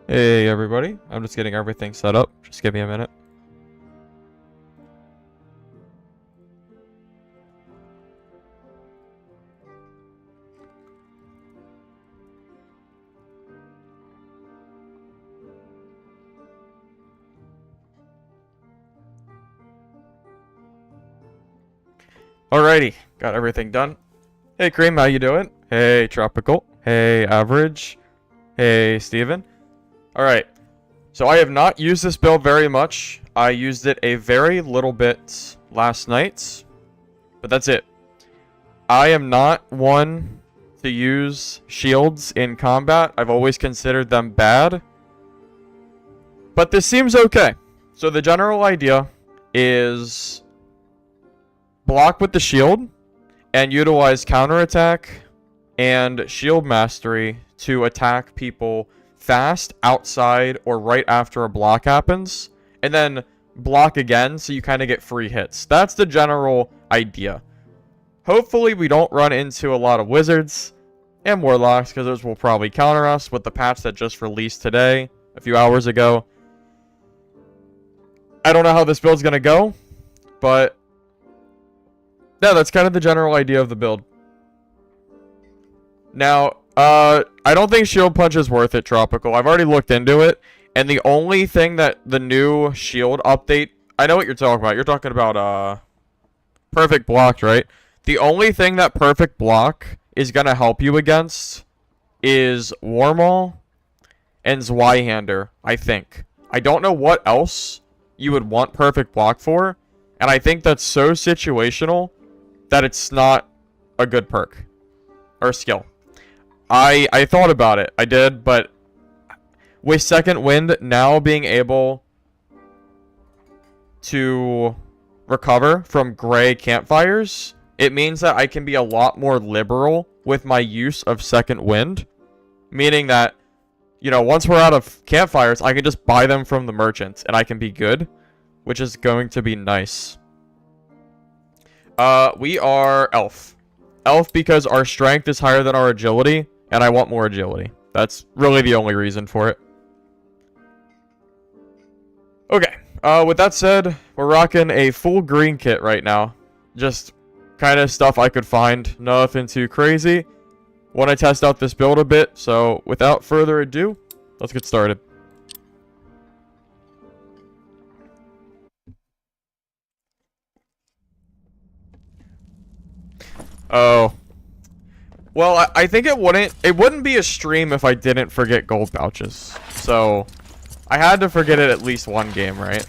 Hey everybody, I'm just getting everything set up. Just give me a minute. Alrighty, got everything done. Hey Cream, how you doing? Hey Tropical. Hey Average. Hey Steven. Alright, so I have not used this build very much. I used it a very little bit last night, but that's it. I am not one to use shields in combat. I've always considered them bad, but this seems okay. So the general idea is block with the shield and utilize counterattack and shield mastery to attack people fast outside or right after a block happens, and then block again so you kind of get free hits. That's the general idea. Hopefully we don't run into a lot of wizards and warlocks, because those will probably counter us with the patch that just released today, a few hours ago. I don't know how this build's gonna go, but yeah, that's kind of the general idea of the build. Now, I don't think Shield Punch is worth it, Tropical. I've already looked into it, and the only thing that the new Shield update... I know what you're talking about. You're talking about, Perfect Blocked, right? The only thing that Perfect Block is going to help you against is Warmaul and Zweihander, I think. I don't know what else you would want Perfect Block for, and I think that's so situational that it's not a good perk or skill. I thought about it. I did, but with Second Wind now being able to recover from gray campfires, it means that I can be a lot more liberal with my use of Second Wind. Meaning that, you know, once we're out of campfires, I can just buy them from the merchants and I can be good, which is going to be nice. We are Elf. Elf because our strength is higher than our agility, and I want more agility. That's really the only reason for it. Okay, with that said, we're rocking a full green kit right now. Just kind of stuff I could find. Nothing too crazy. Want to test out this build a bit, so without further ado, let's get started. Oh. Well, I think it wouldn't be a stream if I didn't forget gold pouches. So, I had to forget it at least one game, right?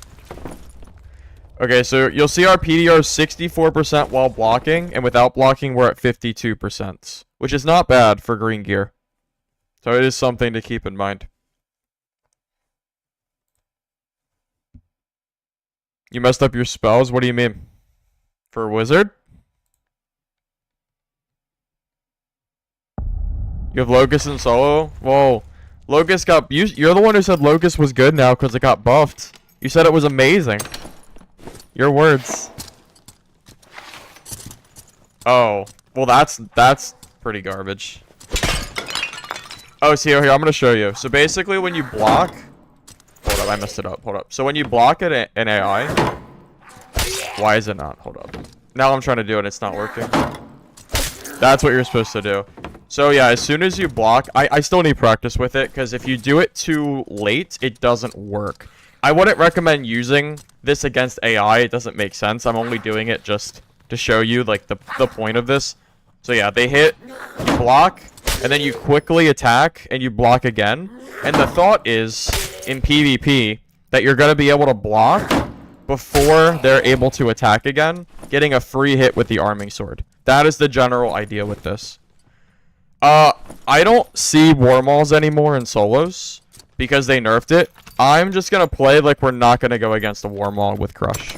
Okay, so you'll see our PDR is 64% while blocking, and without blocking we're at 52%, which is not bad for green gear. So it is something to keep in mind. You messed up your spells? What do you mean? For wizard? You have Locust and solo? Whoa. Locust got... You're the one who said Locust was good now because it got buffed. You said it was amazing. Your words. Oh. Well, that's pretty garbage. Oh, see, here, I'm going to show you. So basically when you block... Hold up, I messed it up. Hold up. So when you block an AI... Why is it not? Hold up. Now I'm trying to do it and it's not working. That's what you're supposed to do. So yeah, as soon as you block, I still need practice with it, because if you do it too late, it doesn't work. I wouldn't recommend using this against AI. It doesn't make sense. I'm only doing it just to show you, like, the point of this. So yeah, they hit, you block, and then you quickly attack, and you block again. And the thought is, in PvP, that you're going to be able to block before they're able to attack again, getting a free hit with the arming sword. That is the general idea with this. I don't see Warmauls anymore in solos because they nerfed it. I'm just gonna play like we're not gonna go against a Warmaul with Crush.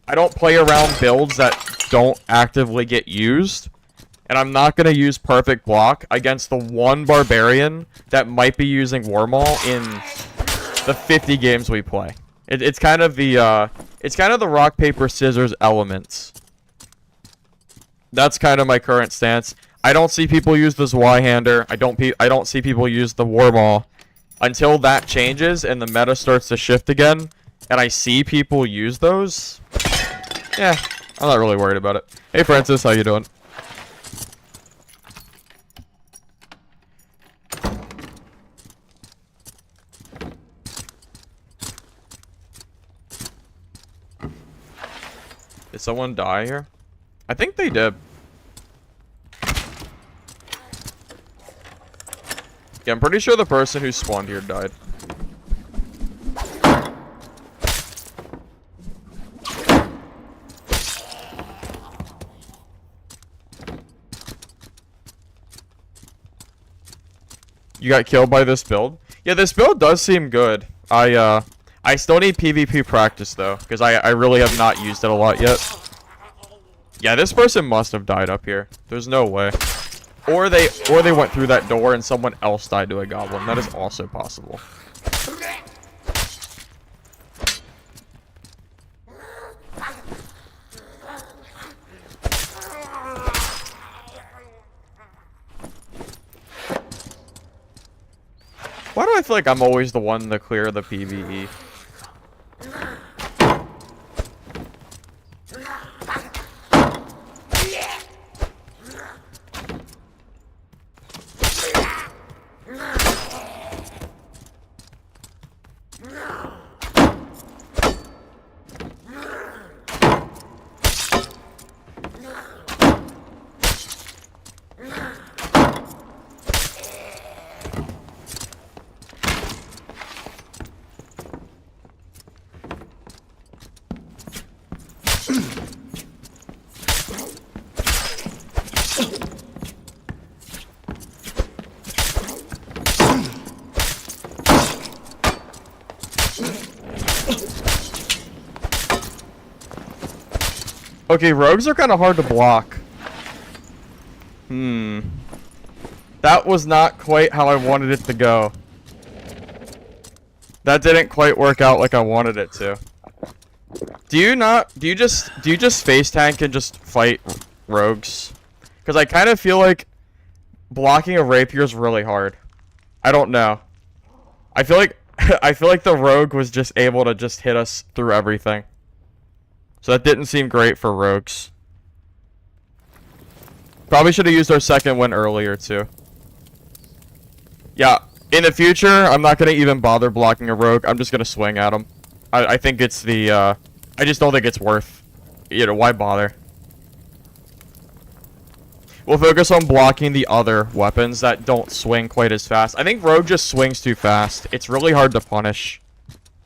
I don't play around builds that don't actively get used, and I'm not gonna use Perfect Block against the one Barbarian that might be using Warmaul in the 50 games we play. It's kind of the rock paper scissors elements. That's kind of my current stance. I don't see people use the Zweihander. I don't see people use the Warmaul until that changes and the meta starts to shift again, and I see people use those, yeah, I'm not really worried about it. Hey Francis, how you doing? Did someone die here? I think they did. Yeah, I'm pretty sure the person who spawned here died. You got killed by this build? Yeah, this build does seem good. I still need PvP practice though, because I really have not used it a lot yet. Yeah, this person must have died up here. There's no way. Or they went through that door and someone else died to a goblin. That is also possible. Why do I feel like I'm always the one to clear the PvE? Okay, rogues are kind of hard to block. That was not quite how I wanted it to go. That didn't quite work out like I wanted it to. Do you just face tank and just fight rogues? Because I kind of feel like blocking a rapier is really hard. I don't know. I feel like I feel like the rogue was just able to just hit us through everything. So that didn't seem great for rogues. Probably should have used our second one earlier too. Yeah, in the future, I'm not gonna even bother blocking a rogue. I'm just gonna swing at him. I think it's the I just don't think it's worth, you know, why bother? We'll focus on blocking the other weapons that don't swing quite as fast. I think rogue just swings too fast. It's really hard to punish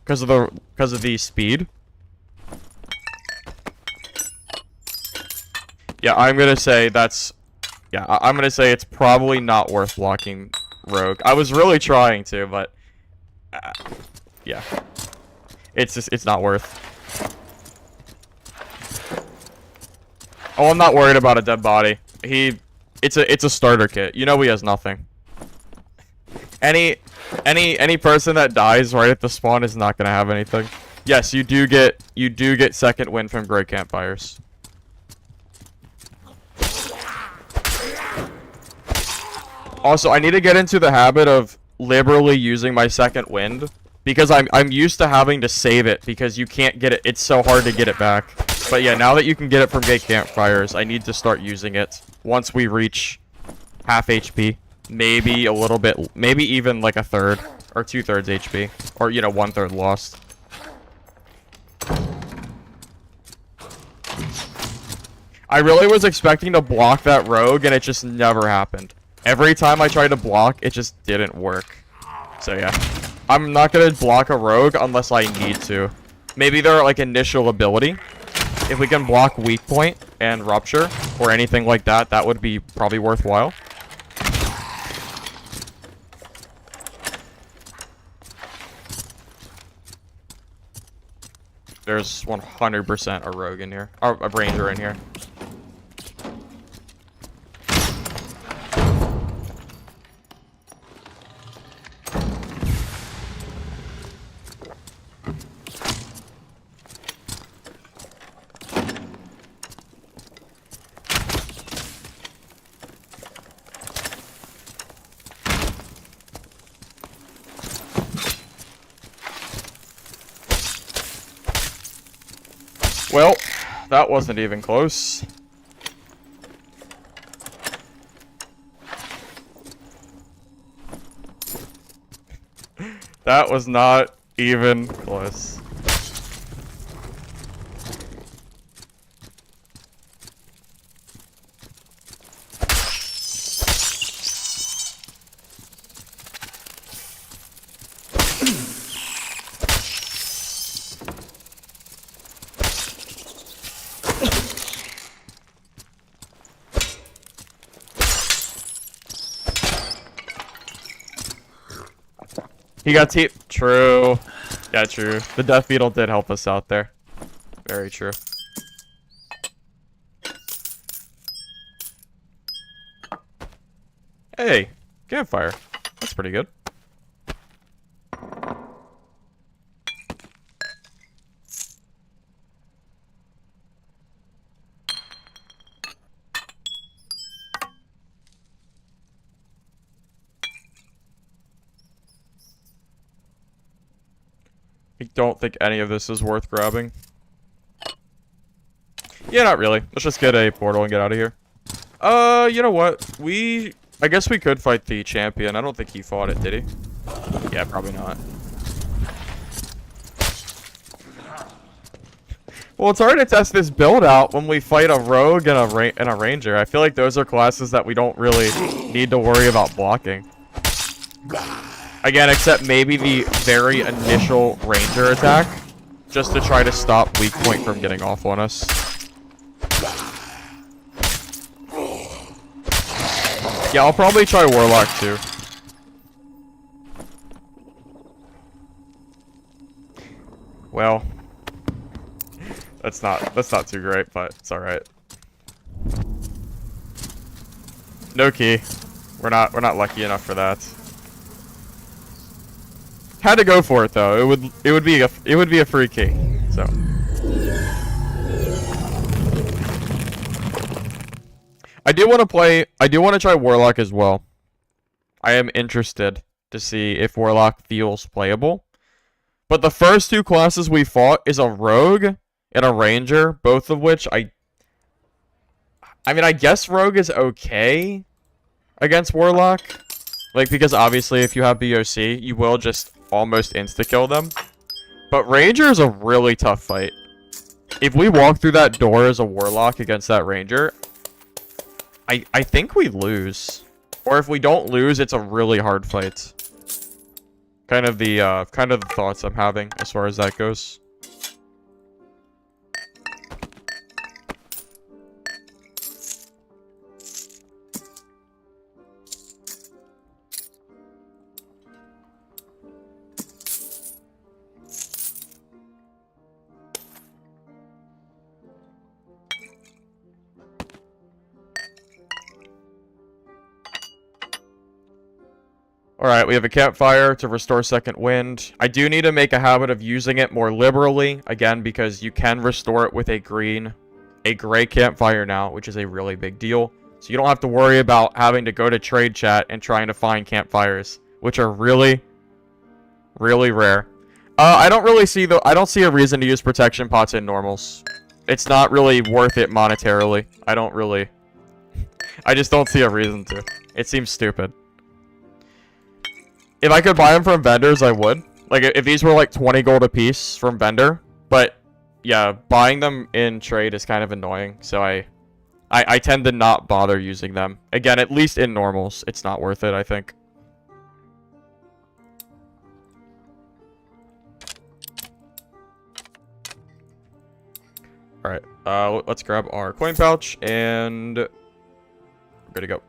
because of the speed. Yeah, I'm gonna say that's... Yeah, I'm gonna say it's probably not worth blocking rogue. I was really trying to, but... yeah. It's not worth. Oh, I'm not worried about a dead body. It's a starter kit. You know he has nothing. Any person that dies right at the spawn is not gonna have anything. Yes, you do get second win from Great Campfires. Also, I need to get into the habit of liberally using my second wind, because I'm used to having to save it because you can't get it. It's so hard to get it back. But yeah, now that you can get it from Great Campfires, I need to start using it once we reach half HP, maybe a little bit, maybe even like a third or 2/3 HP, or you know 1/3 lost. I really was expecting to block that rogue, and it just never happened. Every time I tried to block, it just didn't work. So yeah, I'm not gonna block a rogue unless I need to. Maybe their like initial ability. If we can block weak point and rupture or anything like that, that would be probably worthwhile. There's 100% a rogue in here, or a ranger in here. Well, that wasn't even close. That was not even close. He got True. Yeah, true. The Death Beetle did help us out there. Very true. Hey, campfire. That's pretty good. I don't think any of this is worth grabbing. Yeah, not really. Let's just get a portal and get out of here. You know what? I guess we could fight the champion. I don't think he fought it, did he? Yeah, probably not. Well, it's hard to test this build out when we fight a rogue and a ranger. I feel like those are classes that we don't really need to worry about blocking. Again, except maybe the very initial ranger attack, just to try to stop weak point from getting off on us. Yeah, I'll probably try Warlock too. Well, that's not too great, but it's all right. No key. We're not lucky enough for that. Had to go for it though. It would be a free key. So I do want to try Warlock as well. I am interested to see if Warlock feels playable. But the first two classes we fought is a rogue and a ranger, both of which I mean, I guess rogue is okay against Warlock. Like, because obviously if you have BOC, you will just almost insta-kill them. But Ranger is a really tough fight. If we walk through that door as a Warlock against that Ranger, I think we lose. Or if we don't lose, it's a really hard fight. Kind of the thoughts I'm having as far as that goes. Alright, we have a campfire to restore second wind. I do need to make a habit of using it more liberally, again, because you can restore it with a gray campfire now, which is a really big deal. So you don't have to worry about having to go to trade chat and trying to find campfires, which are really, really rare. I don't see a reason to use protection pots in normals. It's not really worth it monetarily. I just don't see a reason to. It seems stupid. If I could buy them from vendors, I would. Like, if these were like 20 gold a piece from vendor. But, yeah, buying them in trade is kind of annoying. So I tend to not bother using them. Again, at least in normals, it's not worth it, I think. Alright, let's grab our coin pouch, and we're good to go.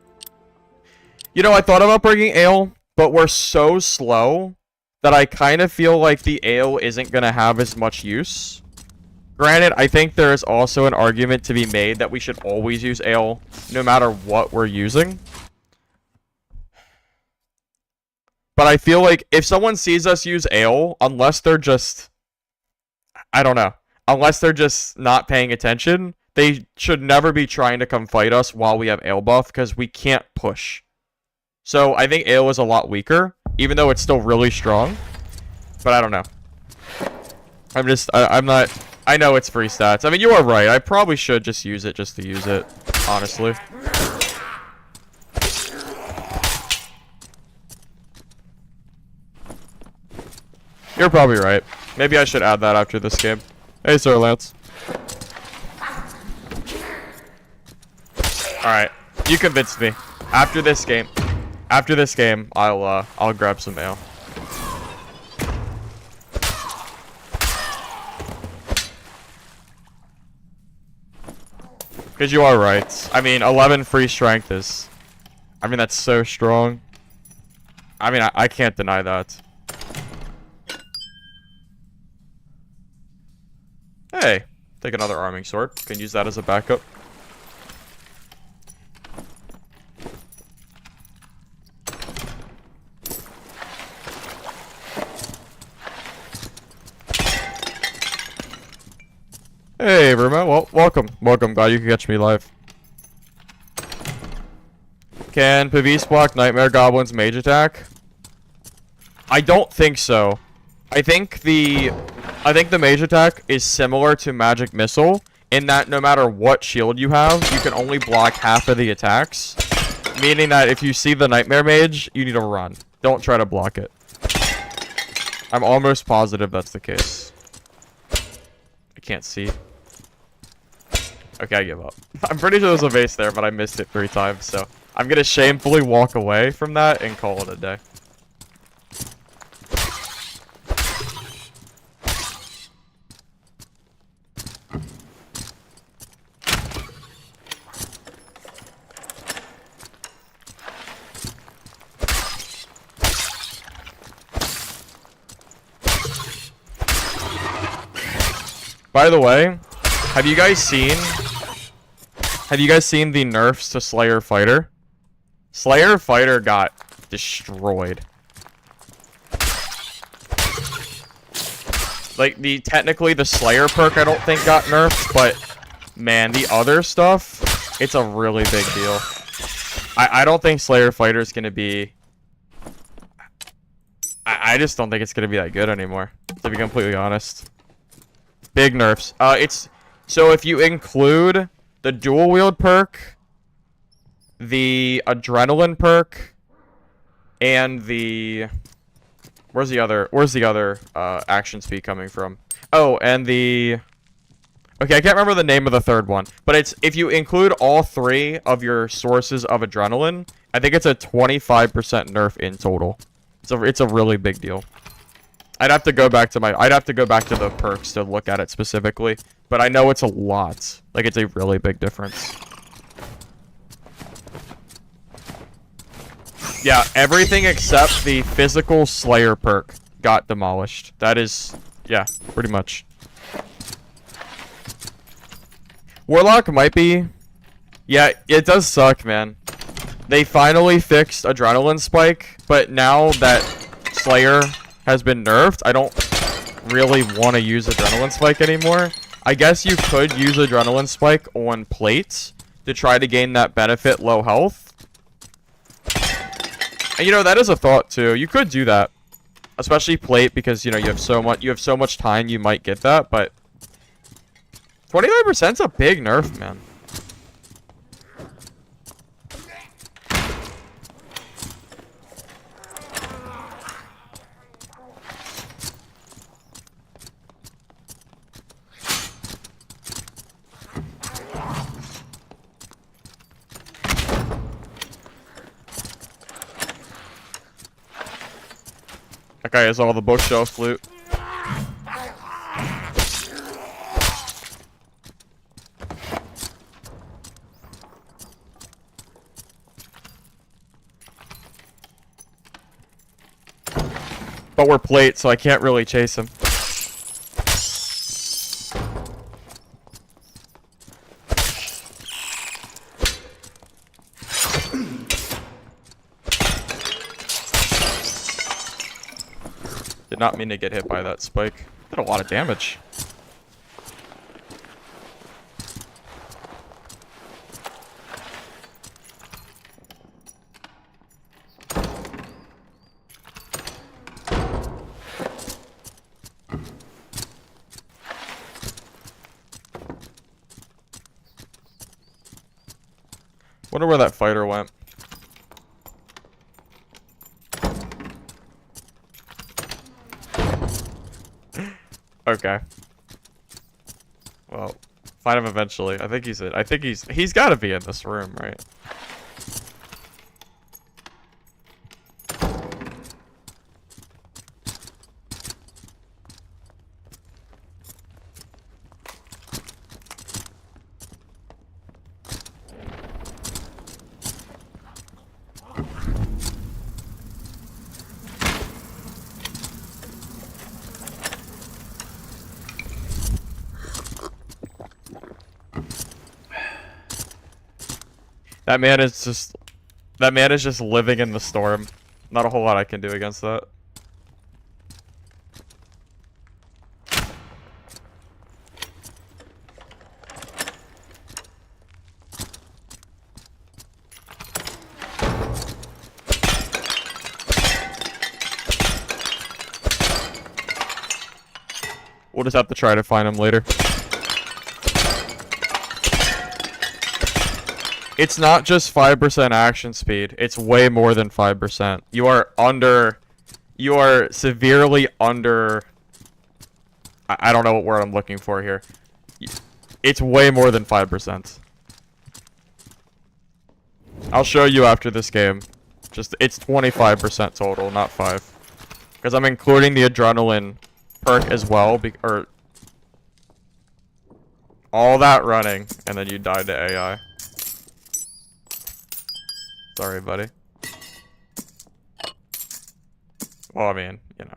You know, I thought about bringing ale, but we're so slow that I kind of feel like the ale isn't going to have as much use. Granted, I think there is also an argument to be made that we should always use ale, no matter what we're using. But I feel like if someone sees us use ale, unless they're just... I don't know. Unless they're just not paying attention, they should never be trying to come fight us while we have ale buff, because we can't push. So I think ale is a lot weaker, even though it's still really strong. But I don't know. I'm not... I know it's free stats. I mean, you are right. I probably should just use it just to use it, honestly. You're probably right. Maybe I should add that after this game. Hey, Sir Lance. Alright. You convinced me. After this game, I'll grab some mail. Because you are right. I mean, 11 free strength is... I mean, that's so strong. I mean, I can't deny that. Hey, take another arming sword. Can use that as a backup. Hey, Ruma. Well, welcome. Welcome. Glad you could catch me live. Can Pavis block Nightmare Goblin's mage attack? I don't think so. I think the mage attack is similar to Magic Missile in that no matter what shield you have, you can only block half of the attacks. Meaning that if you see the Nightmare Mage, you need to run. Don't try to block it. I'm almost positive that's the case. I can't see. Okay, I give up. I'm pretty sure there's a base there, but I missed it 3 times, so I'm gonna shamefully walk away from that and call it a day. By the way, have you guys seen the nerfs to Slayer Fighter? Slayer Fighter got destroyed. Like, technically the Slayer perk I don't think got nerfed, but man, the other stuff, it's a really big deal. I don't think Slayer Fighter is gonna be... I just don't think it's gonna be that good anymore, to be completely honest. Big nerfs. So if you include the dual wield perk, the adrenaline perk, and the where's the other action speed coming from? Oh, and the okay, I can't remember the name of the third one, but it's if you include all 3 of your sources of adrenaline, I think it's a 25% nerf in total. It's a really big deal. I'd have to go back to the perks to look at it specifically, but I know it's a lot. Like, it's a really big difference. Yeah, everything except the physical Slayer perk got demolished. That is, yeah, pretty much. Warlock might be... Yeah, it does suck, man. They finally fixed Adrenaline Spike, but now that Slayer has been nerfed, I don't really want to use Adrenaline Spike anymore. I guess you could use Adrenaline Spike on plates to try to gain that benefit low health. And you know, that is a thought too. You could do that. Especially plate because you know you have so much time you might get that, but 25% is a big nerf, man. That guy has all the bookshelf loot. But we're plate, so I can't really chase him. Did not mean to get hit by that spike. Did a lot of damage. Wonder where that fighter went. Okay. Well, find him eventually. I think he's got to be in this room, right? That man is just living in the storm. Not a whole lot I can do against that. We'll just have to try to find him later. It's not just 5% action speed. It's way more than 5%. You are severely under... I don't know what word I'm looking for here. It's way more than 5%. I'll show you after this game. It's 25% total, not 5. Because I'm including the adrenaline perk as well, or... all that running, and then you died to AI. Sorry, buddy. Well, I mean, you know.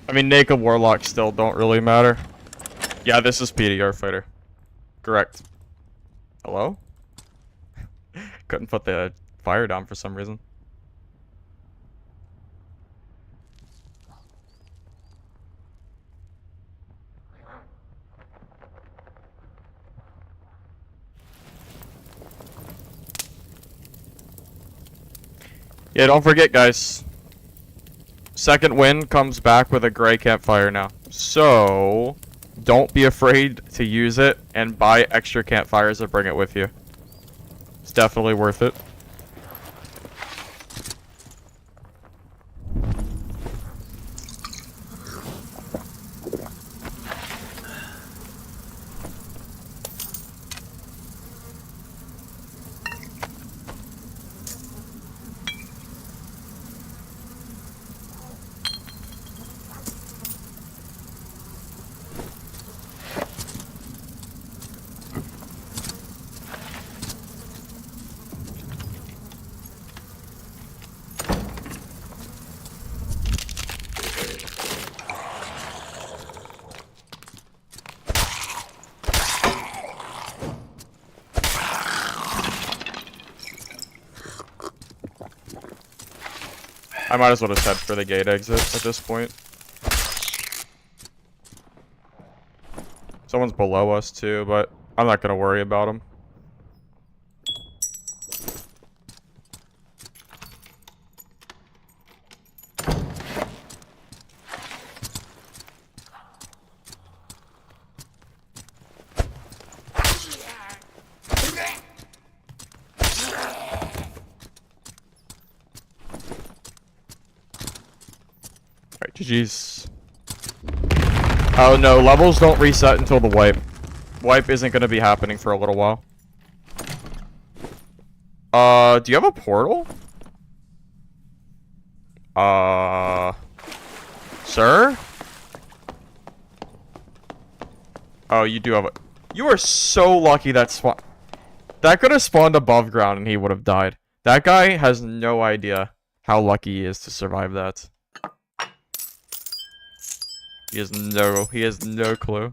I mean, naked Warlock still don't really matter. Yeah, this is PDR fighter. Correct. Hello? Couldn't put the fire down for some reason. Yeah, don't forget, guys. Second wind comes back with a gray campfire now. So, don't be afraid to use it and buy extra campfires and bring it with you. It's definitely worth it. I might as well just head for the gate exit at this point. Someone's below us too, but I'm not gonna worry about him. GG's. Oh no, levels don't reset until the wipe. Wipe isn't gonna be happening for a little while. Do you have a portal? Sir? Oh, you do have a... You are so lucky that spawn... That could have spawned above ground and he would have died. That guy has no idea how lucky he is to survive that. He has no clue.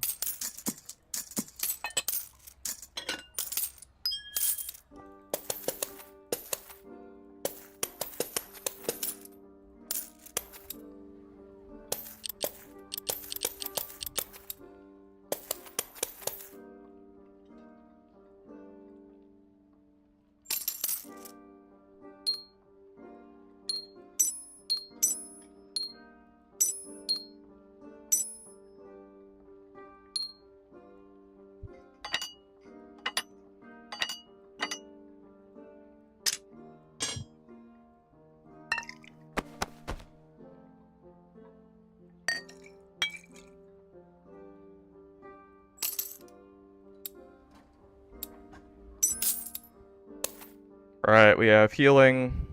Alright, we have healing.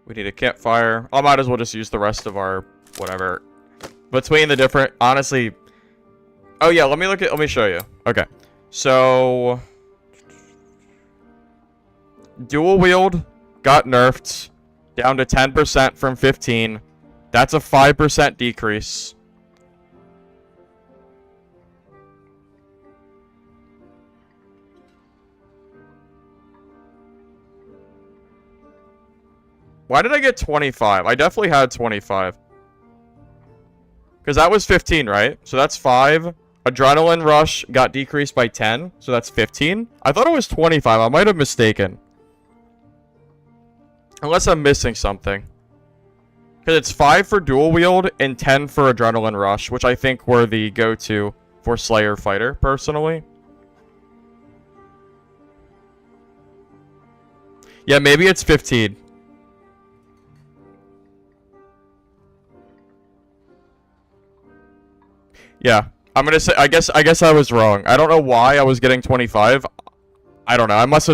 We need a campfire. I might as well just use the rest of our whatever. Between the different, honestly. Oh yeah, let me show you. Okay. So dual wield got nerfed down to 10% from 15. That's a 5% decrease. Why did I get 25? I definitely had 25. Because that was 15, right? So that's 5. Adrenaline rush got decreased by 10. So that's 15. I thought it was 25. I might have mistaken. Unless I'm missing something. Because it's 5 for dual wield and 10 for adrenaline rush. Which I think were the go-to for Slayer Fighter, personally. Yeah, maybe it's 15. Yeah, I'm gonna say, I guess I was wrong. I don't know why I was getting 25. I don't know. I must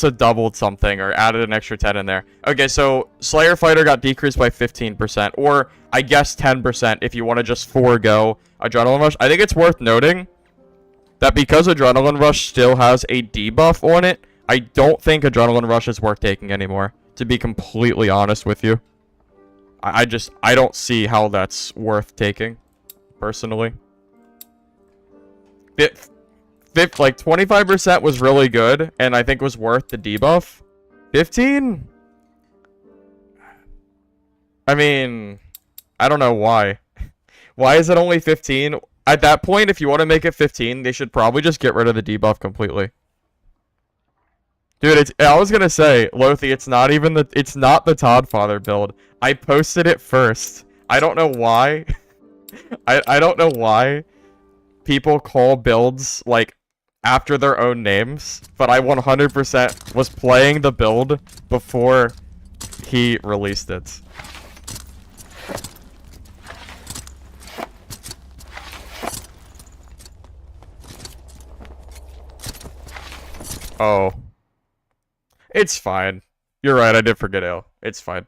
have doubled something or added an extra 10 in there. Okay, so Slayer Fighter got decreased by 15%, or I guess 10% if you want to just forego Adrenaline Rush. I think it's worth noting that because Adrenaline Rush still has a debuff on it, I don't think Adrenaline Rush is worth taking anymore, to be completely honest with you. I don't see how that's worth taking. Personally, like 25% was really good, and I think was worth the debuff. 15? I mean, I don't know why. Why is it only 15? At that point, if you want to make it 15, they should probably just get rid of the debuff completely. Dude, I was gonna say, Lothi, it's not the Toddfather build. I posted it first. I don't know why. I don't know why people call builds, like, after their own names, but I 100% was playing the build before he released it. Oh. It's fine. You're right, I did forget Ale. It's fine.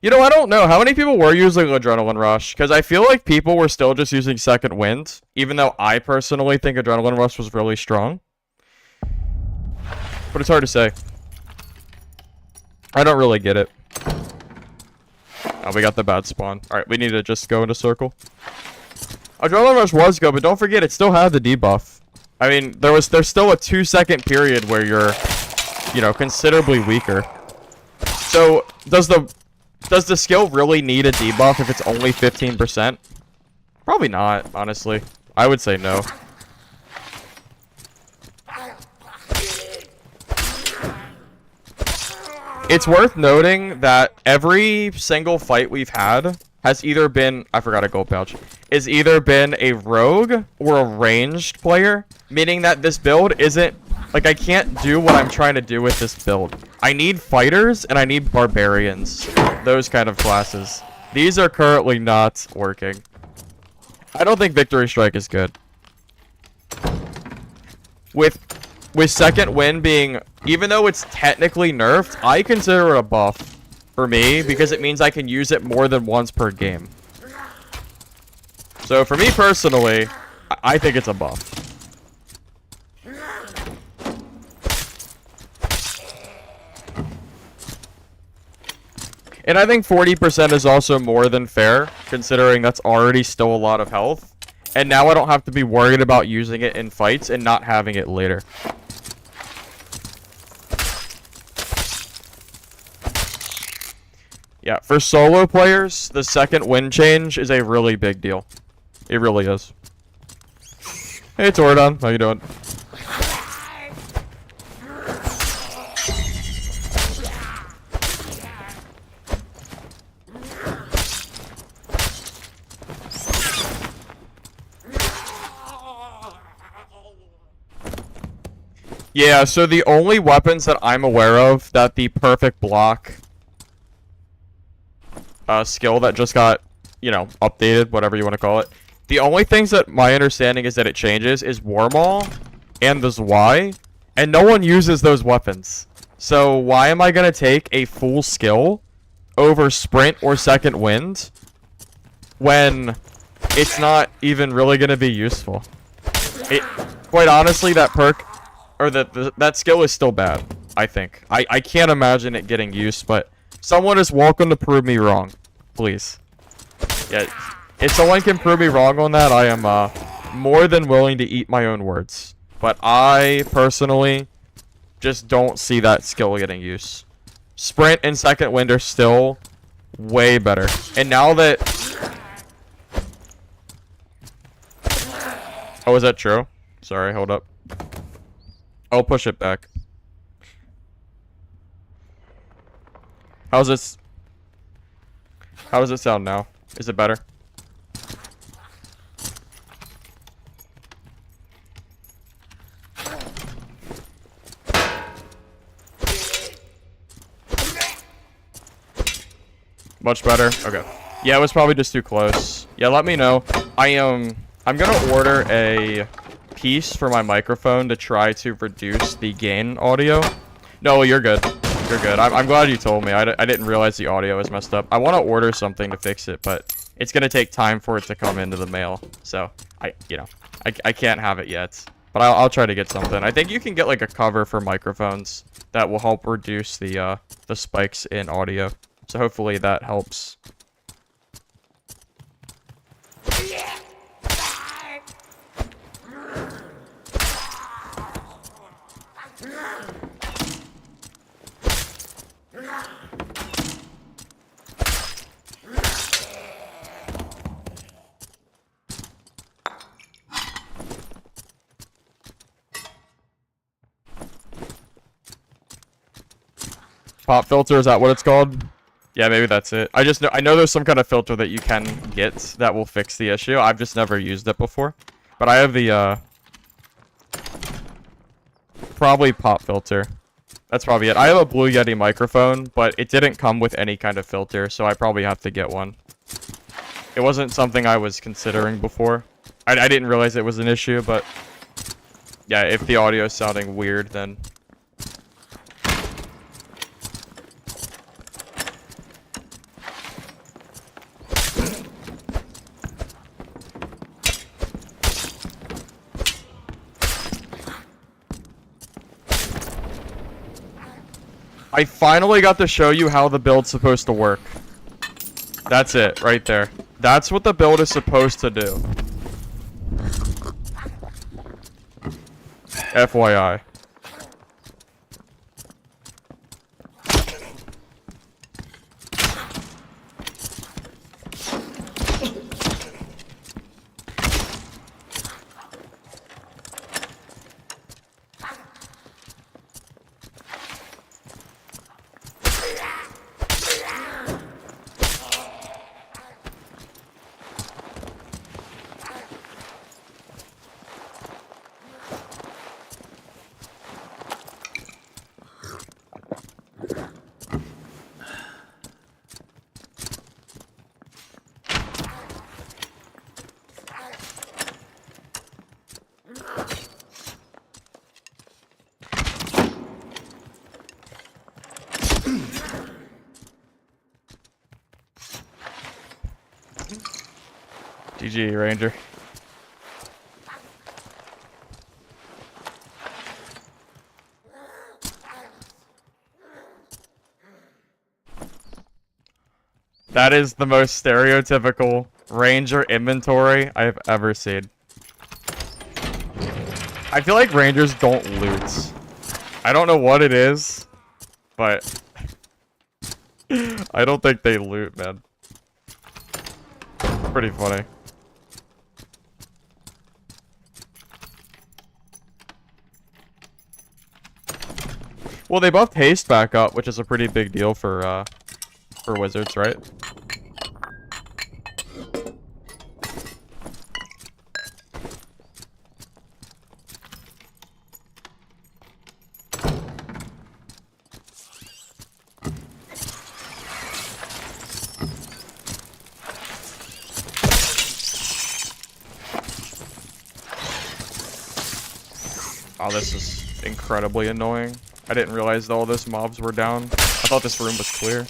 You know, I don't know. How many people were using Adrenaline Rush? Because I feel like people were still just using Second Wind, even though I personally think Adrenaline Rush was really strong. But it's hard to say. I don't really get it. Oh, we got the bad spawn. Alright, we need to just go into circle. Adrenaline Rush was good, but don't forget, it still had the debuff. I mean, there's still a 2-second period where you're, you know, considerably weaker. So, does the skill really need a debuff if it's only 15%? Probably not, honestly. I would say no. It's worth noting that every single fight we've had has either been, I forgot a gold pouch, is either been a rogue or a ranged player, meaning that this build isn't, like, I can't do what I'm trying to do with this build. I need fighters and I need barbarians. Those kind of classes. These are currently not working. I don't think Victory Strike is good. With with second wind being, even though it's technically nerfed, I consider it a buff for me because it means I can use it more than once per game. So for me personally, I think it's a buff. And I think 40% is also more than fair, considering that's already still a lot of health. And now I don't have to be worried about using it in fights and not having it later. Yeah, for solo players, the second wind change is a really big deal. It really is. Hey, Toradon, how you doing? Yeah, so the only weapons that I'm aware of that the perfect block skill that just got, you know, updated, whatever you want to call it. The only things that my understanding is that it changes is War Maul and the Zwei, and no one uses those weapons. So why am I going to take a full skill over Sprint or Second Wind when it's not even really going to be useful? Quite honestly, that perk, or that skill is still bad, I think. I can't imagine it getting used, but someone is welcome to prove me wrong, please. Yeah, if someone can prove me wrong on that, I am more than willing to eat my own words. But I, personally, just don't see that skill getting used. Sprint and Second Wind are still way better. And now that... Oh, is that true? Sorry, hold up. I'll push it back. How does it sound now? Is it better? Much better? Okay. Yeah, it was probably just too close. Yeah, let me know. I'm gonna order a piece for my microphone to try to reduce the gain audio. No, you're good. You're good. I'm glad you told me. I didn't realize the audio was messed up. I want to order something to fix it, but it's gonna take time for it to come into the mail. So I can't have it yet. But I'll try to get something. I think you can get like a cover for microphones that will help reduce the spikes in audio. So hopefully that helps. Pop filter, is that what it's called? Yeah, maybe that's it. I know there's some kind of filter that you can get that will fix the issue. I've just never used it before. But I have the probably pop filter. That's probably it. I have a Blue Yeti microphone, but it didn't come with any kind of filter, so I probably have to get one. It wasn't something I was considering before. I didn't realize it was an issue, but yeah, if the audio is sounding weird, then I finally got to show you how the build's supposed to work. That's it, right there. That's what the build is supposed to do. FYI. GG, Ranger. That is the most stereotypical Ranger inventory I've ever seen. I feel like Rangers don't loot. I don't know what it is, but I don't think they loot, man. Pretty funny. Well, they buffed haste back up, which is a pretty big deal for wizards, right? Oh, this is incredibly annoying. I didn't realize that all those mobs were down. I thought this room was clear.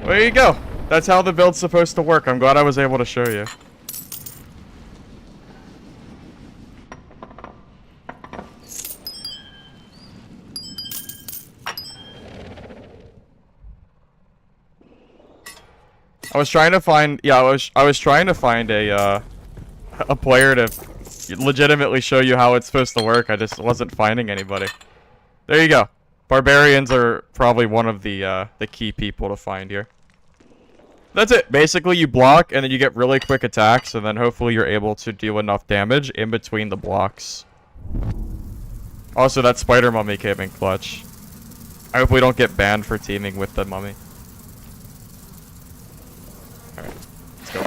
There you go. That's how the build's supposed to work. I'm glad I was able to show you. I was trying to find, yeah, I was trying to find a player to legitimately show you how it's supposed to work. I just wasn't finding anybody. There you go. Barbarians are probably one of the key people to find here. That's it. Basically, you block, and then you get really quick attacks, and then hopefully you're able to do enough damage in between the blocks. Also, that spider mummy came in clutch. I hope we don't get banned for teaming with the mummy. Alright, let's go.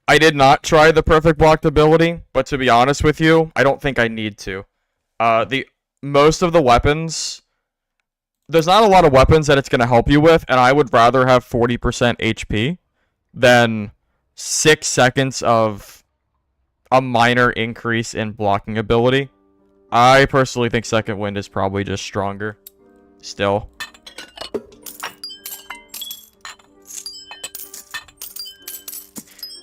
I did not try the perfect blocked ability, but to be honest with you, I don't think I need to. Most of the weapons, there's not a lot of weapons that it's going to help you with, and I would rather have 40% HP than 6 seconds of a minor increase in blocking ability. I personally think Second Wind is probably just stronger. Still.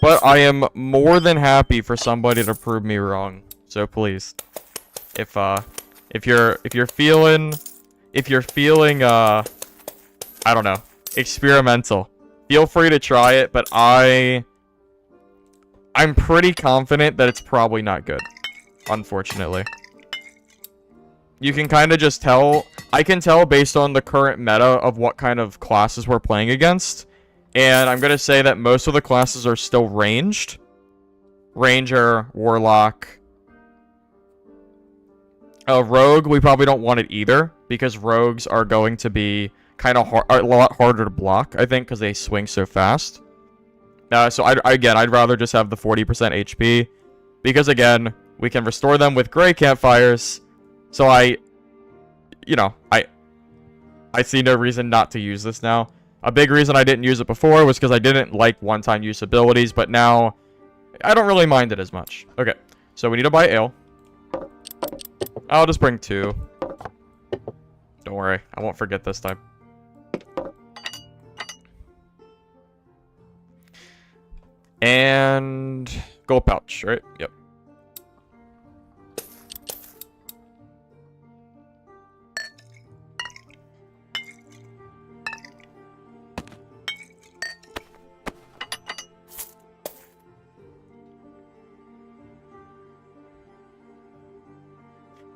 But I am more than happy for somebody to prove me wrong. So please, if you're feeling I don't know, experimental, feel free to try it. But I'm pretty confident that it's probably not good. Unfortunately, you can kind of just tell. I can tell based on the current meta of what kind of classes we're playing against. And I'm going to say that most of the classes are still ranged. Ranger, Warlock. Rogue, we probably don't want it either. Because rogues are going to be kind of a lot harder to block, I think, because they swing so fast. So, I'd rather just have the 40% HP. Because, again, we can restore them with gray campfires. So, I see no reason not to use this now. A big reason I didn't use it before was because I didn't like one-time use abilities, but now I don't really mind it as much. Okay, So we need to buy ale. I'll just bring 2. Don't worry, I won't forget this time. And gold pouch, right? Yep.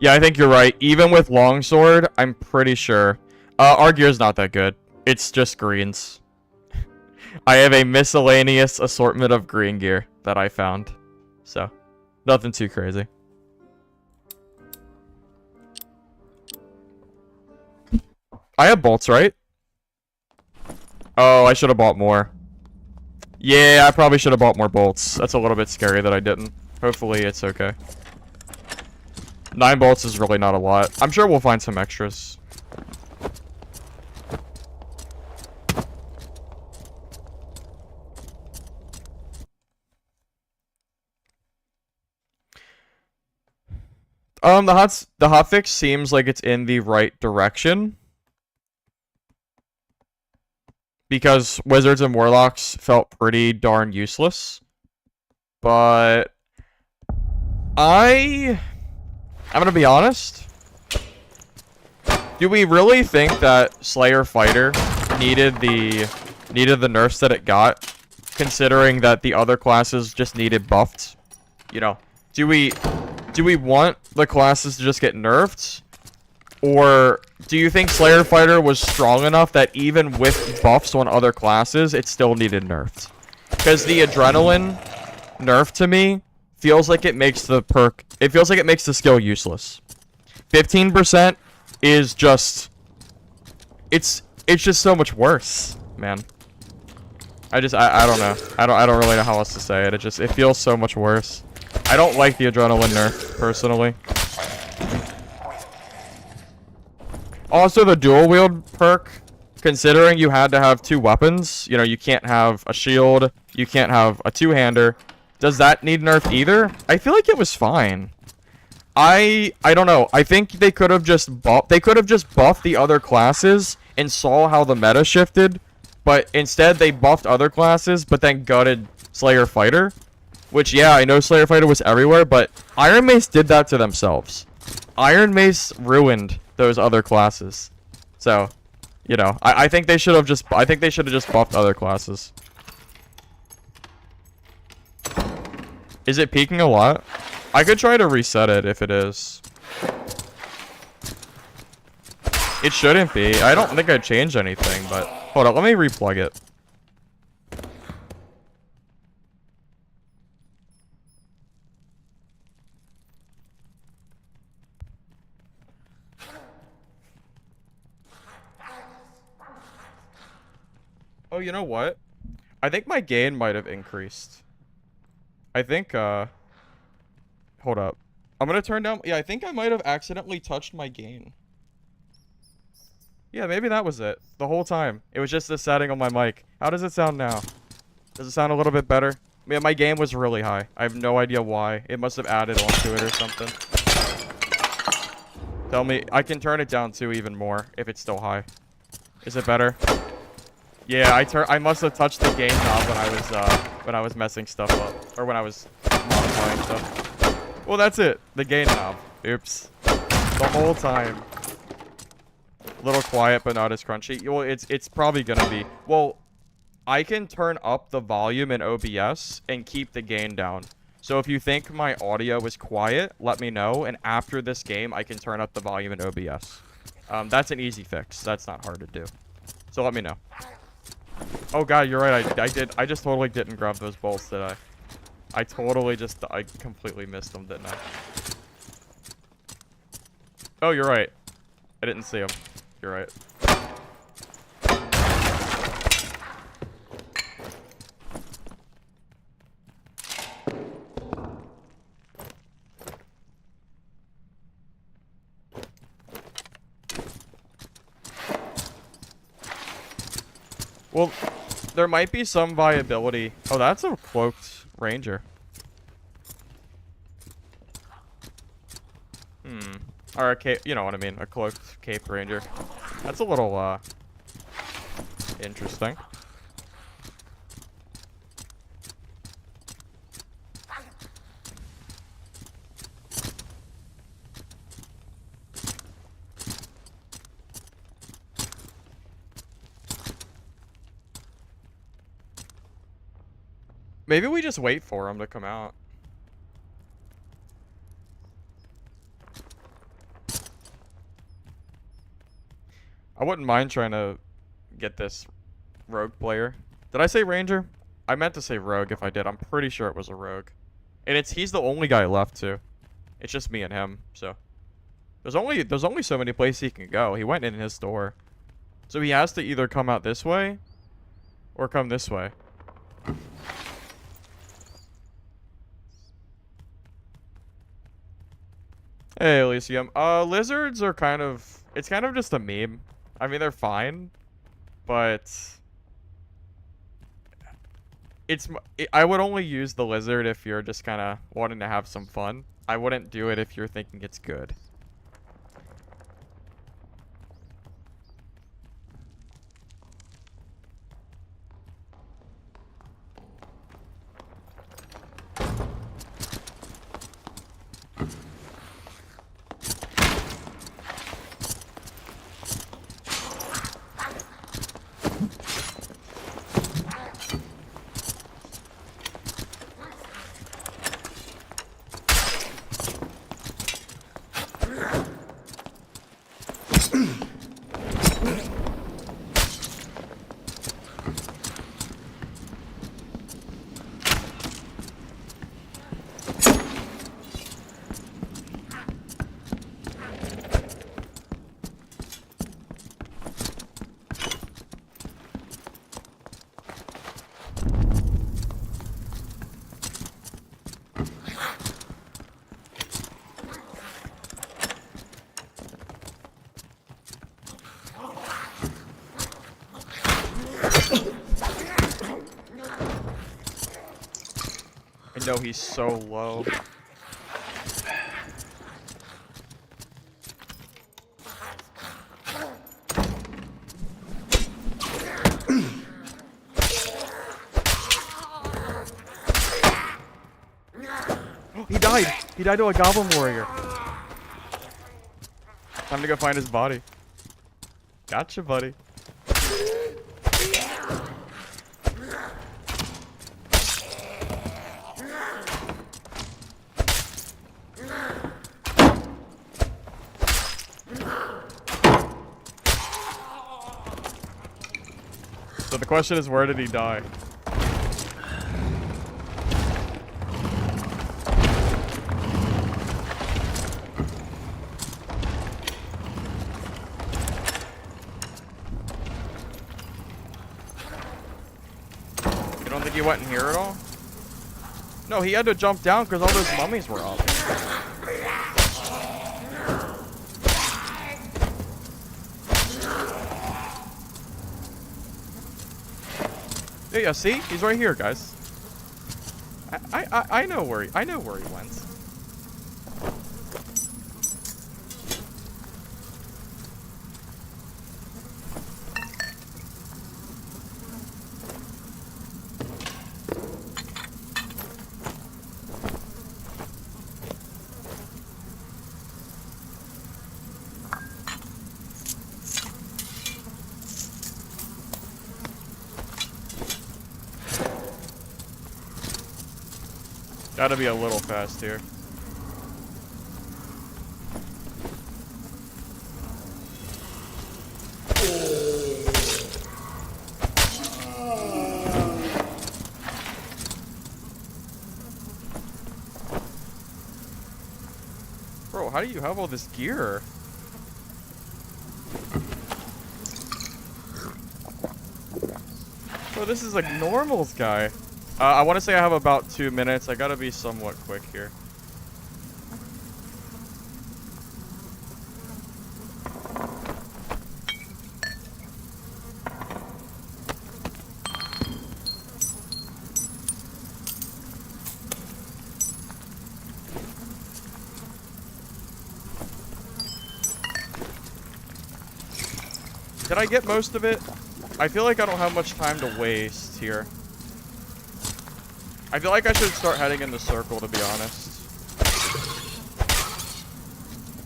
Yeah, I think you're right. Even with longsword, I'm pretty sure. Our gear's not that good. It's just greens. I have a miscellaneous assortment of green gear that I found. So, nothing too crazy. I have bolts, right? Oh, I should have bought more. Yeah, I probably should have bought more bolts. That's a little bit scary that I didn't. Hopefully, it's okay. 9 bolts is really not a lot. I'm sure we'll find some extras. The hotfix seems like it's in the right direction. Because wizards and warlocks felt pretty darn useless. But I'm gonna be honest. Do we really think that Slayer Fighter needed the nerfs that it got, considering that the other classes just needed buffed? You know, do we want the classes to just get nerfed? Or do you think Slayer Fighter was strong enough that even with buffs on other classes, it still needed nerfed? Because the adrenaline nerf to me feels like it makes the perk, it feels like it makes the skill useless. 15% is just, it's just so much worse, man. I don't know. I don't really know how else to say it. It feels so much worse. I don't like the adrenaline nerf, personally. Also, the dual wield perk, considering you had to have 2 weapons, you know, you can't have a shield, you can't have a 2-hander. Does that need nerf either? I feel like it was fine. I don't know. I think they could have just buffed the other classes and saw how the meta shifted, but instead they buffed other classes, but then gutted Slayer Fighter. Which, yeah, I know Slayer Fighter was everywhere, but Iron Mace did that to themselves. Iron Mace ruined those other classes. So, you know, I think they should have just buffed other classes. Is it peaking a lot? I could try to reset it if it is. It shouldn't be. I don't think I changed anything, but hold on, let me replug it. Oh, you know what? I think my gain might have increased. I think, hold up. I'm gonna turn down, yeah, I think I might have accidentally touched my gain. Yeah, maybe that was it. The whole time. It was just the setting on my mic. How does it sound now? Does it sound a little bit better? Yeah, my gain was really high. I have no idea why. It must have added onto it or something. Tell me, I can turn it down to even more if it's still high. Is it better? Yeah, I must have touched the gain knob when I was messing stuff up, or when I was modifying stuff. Well, that's it. The gain knob. Oops. The whole time. A little quiet, but not as crunchy. Well, it's probably gonna be. Well, I can turn up the volume in OBS and keep the gain down. So if you think my audio is quiet, let me know, and after this game, I can turn up the volume in OBS. That's an easy fix. That's not hard to do. So let me know. Oh god, you're right. I just totally didn't grab those bolts, did I? I completely missed them, didn't I? Oh, you're right. I didn't see them. You're right. Well, there might be some viability. Oh, that's a cloaked ranger. Or a cape, you know what I mean, a cloaked cape ranger. That's a little, interesting. Maybe we just wait for him to come out. I wouldn't mind trying to get this rogue player. Did I say ranger? I meant to say rogue if I did. I'm pretty sure it was a rogue. And he's the only guy left too. It's just me and him, so there's only so many places he can go. He went in his door. So he has to either come out this way or come this way. Hey, Elysium. Lizards are kind of... It's kind of just a meme. I mean, they're fine. But... I would only use the lizard if you're just kind of wanting to have some fun. I wouldn't do it if you're thinking it's good. I know he's so low. He died! He died to a goblin warrior. Time to go find his body. Gotcha, buddy. So the question is, where did he die? You don't think he went in here at all? No, he had to jump down because all those mummies were up. Yeah, see? He's right here, guys. I know where he went. Gotta be a little fast here. Bro, how do you have all this gear? Bro, this is like normals guy. I want to say I have about 2 minutes. I gotta be somewhat quick here. Did I get most of it? I feel like I don't have much time to waste here. I feel like I should start heading in the circle, to be honest.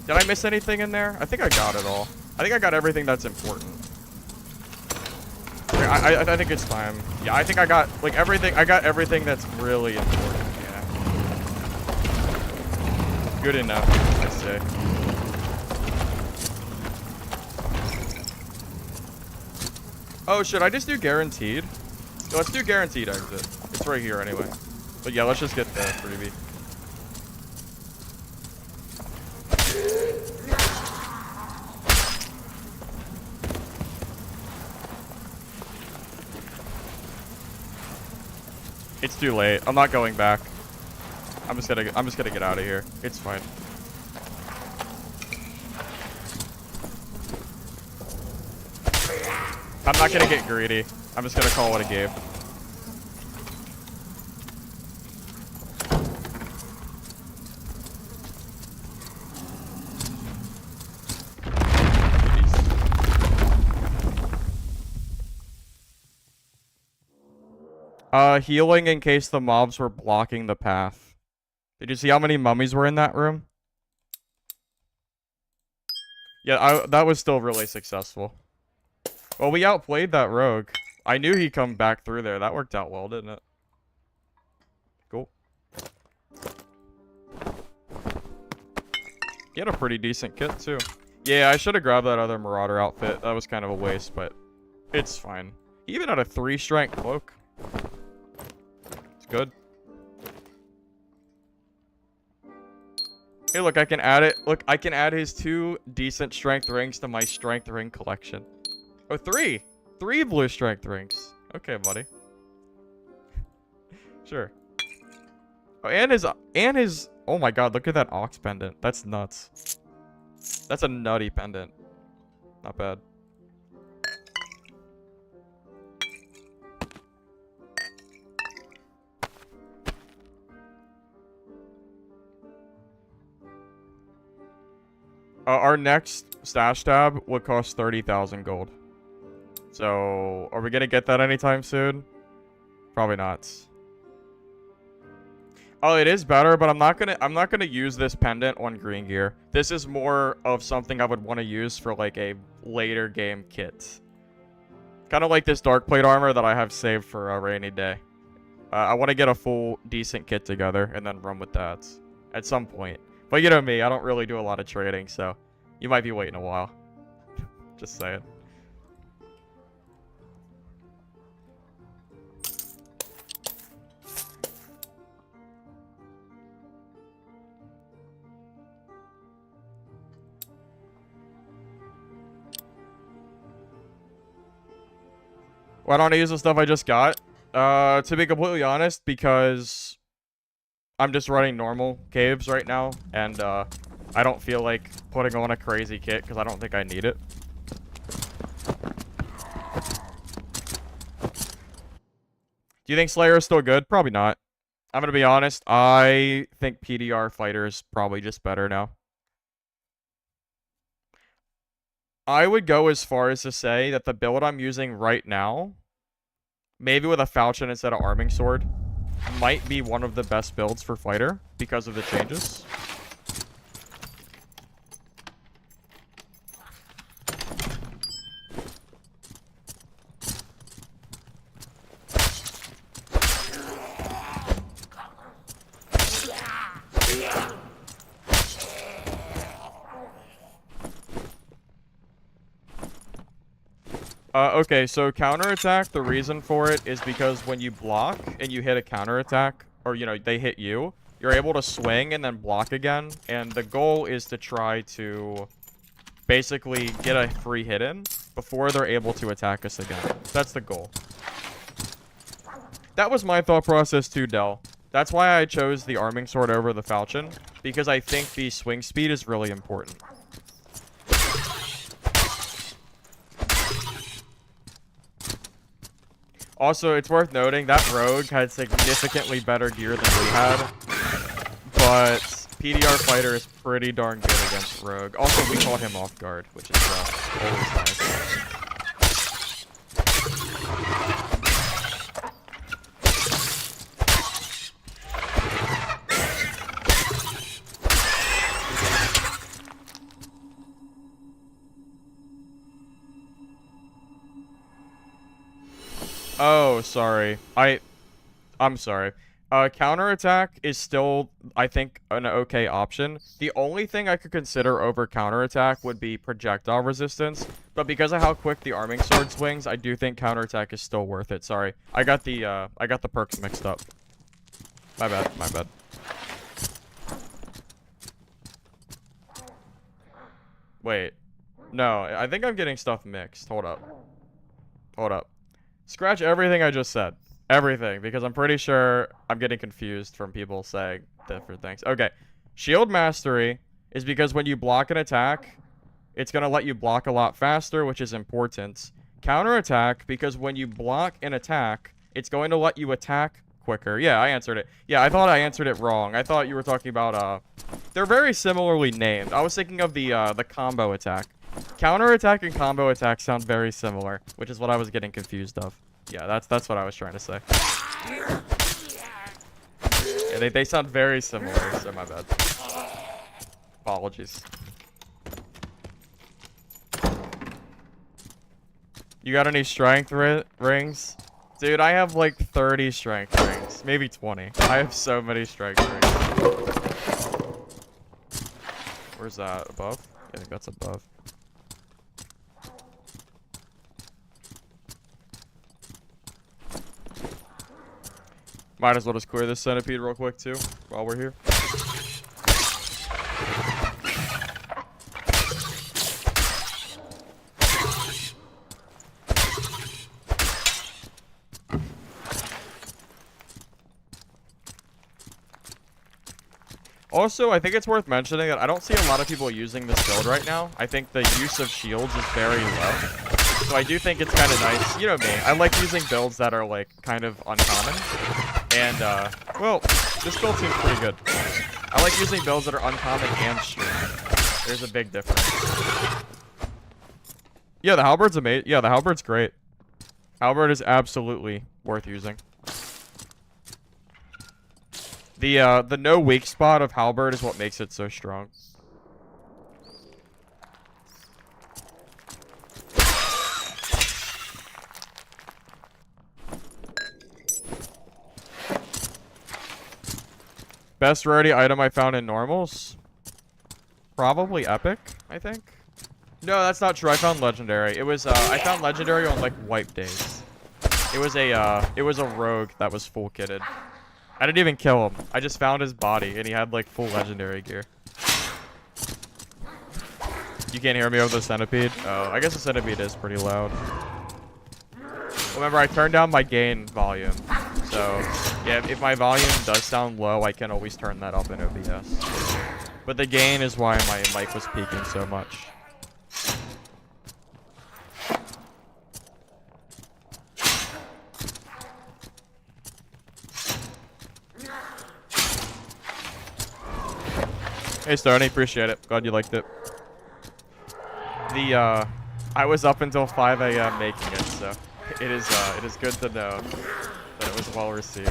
Did I miss anything in there? I think I got it all. I think I got everything that's important. I think it's time. Yeah, I think I got, like, everything. I got everything that's really important. Yeah. Good enough, I say. Oh, should I just do guaranteed? Yeah, let's do guaranteed exit. It's right here anyway. But yeah, let's just get the freebie. It's too late. I'm not going back. I'm just gonna get out of here. It's fine. I'm not gonna get greedy. I'm just gonna call it a game. Healing in case the mobs were blocking the path. Did you see how many mummies were in that room? Yeah, that was still really successful. Well, we outplayed that rogue. I knew he'd come back through there. That worked out well, didn't it? Cool. He had a pretty decent kit, too. Yeah, I should have grabbed that other Marauder outfit. That was kind of a waste, but it's fine. He even had a 3-strength cloak. It's good. Hey, look, I can add it. Look, I can add his 2 decent strength rings to my strength ring collection. Oh, 3! 3 blue strength rings. Okay, buddy. Sure. Oh, and his... Oh my god, look at that ox pendant. That's nuts. That's a nutty pendant. Not bad. Our next stash tab would cost 30,000 gold. So, are we gonna get that anytime soon? Probably not. Oh, it is better, but I'm not gonna use this pendant on green gear. This is more of something I would want to use for like a later game kit. Kind of like this dark plate armor that I have saved for a rainy day. I want to get a full decent kit together and then run with that at some point. But you know me, I don't really do a lot of trading, so you might be waiting a while. Just saying. Why don't I use the stuff I just got? To be completely honest, because I'm just running normal caves right now, and I don't feel like putting on a crazy kit because I don't think I need it. Do you think Slayer is still good? Probably not. I'm gonna be honest. I think PDR Fighter is probably just better now. I would go as far as to say that the build I'm using right now, maybe with a falchion instead of arming sword, might be one of the best builds for fighter because of the changes. Okay, so counterattack, the reason for it is because when you block and you hit a counterattack, or, you know, they hit you, you're able to swing and then block again, and the goal is to try to basically get a free hit in before they're able to attack us again. That's the goal. That was my thought process too, Del. That's why I chose the arming sword over the falchion, because I think the swing speed is really important. Also, it's worth noting that Rogue had significantly better gear than we had, but PDR Fighter is pretty darn good against Rogue. Also, we caught him off guard, which is always nice. Oh, sorry. I'm sorry. Counterattack is still, I think, an okay option. The only thing I could consider over counterattack would be projectile resistance, but because of how quick the arming sword swings, I do think counterattack is still worth it. Sorry, I got the perks mixed up. My bad, my bad. Wait, no, I think I'm getting stuff mixed. Hold up. Hold up. Scratch everything I just said. Everything, because I'm pretty sure I'm getting confused from people saying different things. Okay, shield mastery is because when you block an attack, it's going to let you block a lot faster, which is important. Counterattack, because when you block an attack, it's going to let you attack quicker. Yeah, I answered it. Yeah, I thought I answered it wrong. I thought you were talking about, they're very similarly named. I was thinking of the combo attack. Counterattack and combo attack sound very similar, which is what I was getting confused of. Yeah, that's what I was trying to say. Yeah, they sound very similar, so my bad. Apologies. You got any strength rings? Dude, I have like 30 strength rings. Maybe 20. I have so many strength rings. Where's that? Above? I think that's above. Might as well just clear this centipede real quick, too, while we're here. Also, I think it's worth mentioning that I don't see a lot of people using this build right now. I think the use of shields is very low. So I do think it's kind of nice. You know me, I like using builds that are, like, kind of uncommon. And, well, this build seems pretty good. I like using builds that are uncommon and shield. There's a big difference. Yeah, the halberd's amazing. Yeah, the halberd's great. Halberd is absolutely worth using. The no weak spot of halberd is what makes it so strong. Best rarity item I found in normals? Probably epic, I think. No, that's not true. I found legendary. It was I found legendary on like wipe days. It was a rogue that was full kitted. I didn't even kill him. I just found his body and he had like full legendary gear. You can't hear me over the centipede? Oh, I guess the centipede is pretty loud. Remember, I turned down my gain volume. So, yeah, if my volume does sound low, I can always turn that up in OBS. But the gain is why my mic was peaking so much. Hey, Stoney, appreciate it. Glad you liked it. I was up until 5 a.m. making it, so it is good to know that it was well received.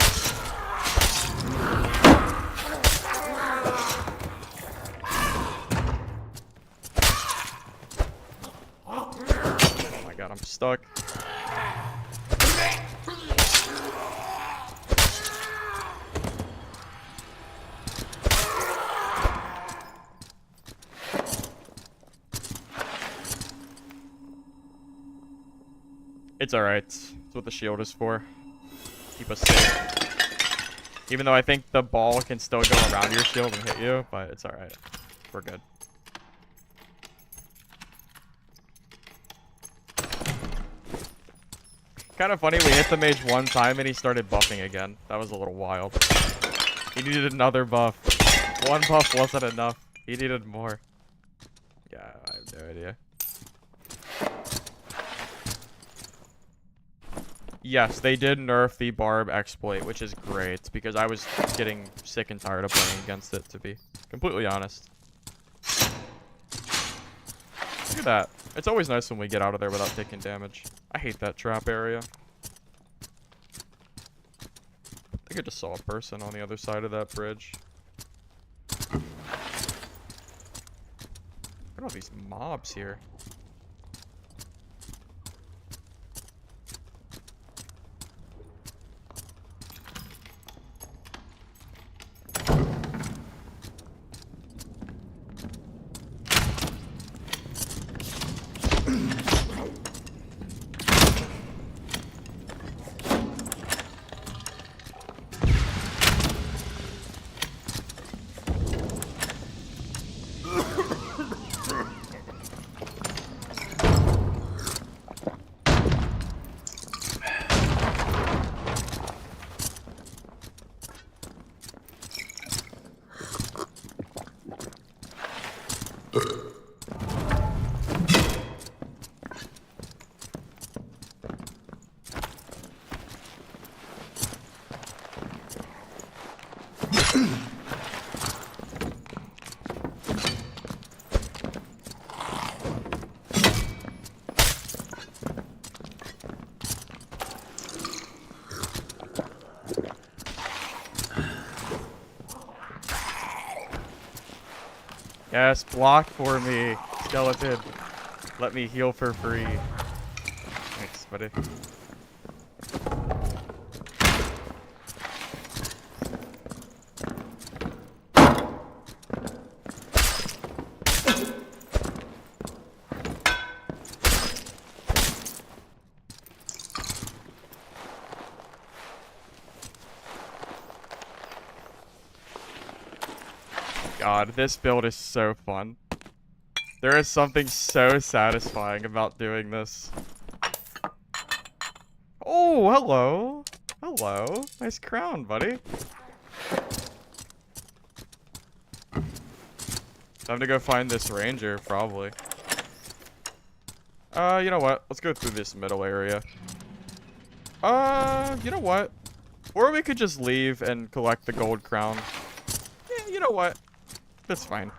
Oh my god, I'm stuck. It's alright. It's what the shield is for. Keep us safe. Even though I think the ball can still go around your shield and hit you, but it's alright. We're good. Kind of funny, we hit the mage one time and he started buffing again. That was a little wild. He needed another buff. One buff wasn't enough. He needed more. Yeah, I have no idea. Yes, they did nerf the barb exploit, which is great, because I was getting sick and tired of playing against it, to be completely honest. Look at that. It's always nice when we get out of there without taking damage. I hate that trap area. I think I just saw a person on the other side of that bridge. Look at all these mobs here. Yes, block for me, skeleton. Let me heal for free. Thanks, buddy. God, this build is so fun. There is something so satisfying about doing this. Oh, hello. Hello. Nice crown, buddy. Time to go find this ranger, probably. You know what? Let's go through this middle area. You know what? Or we could just leave and collect the gold crown. Yeah, you know what? That's fine.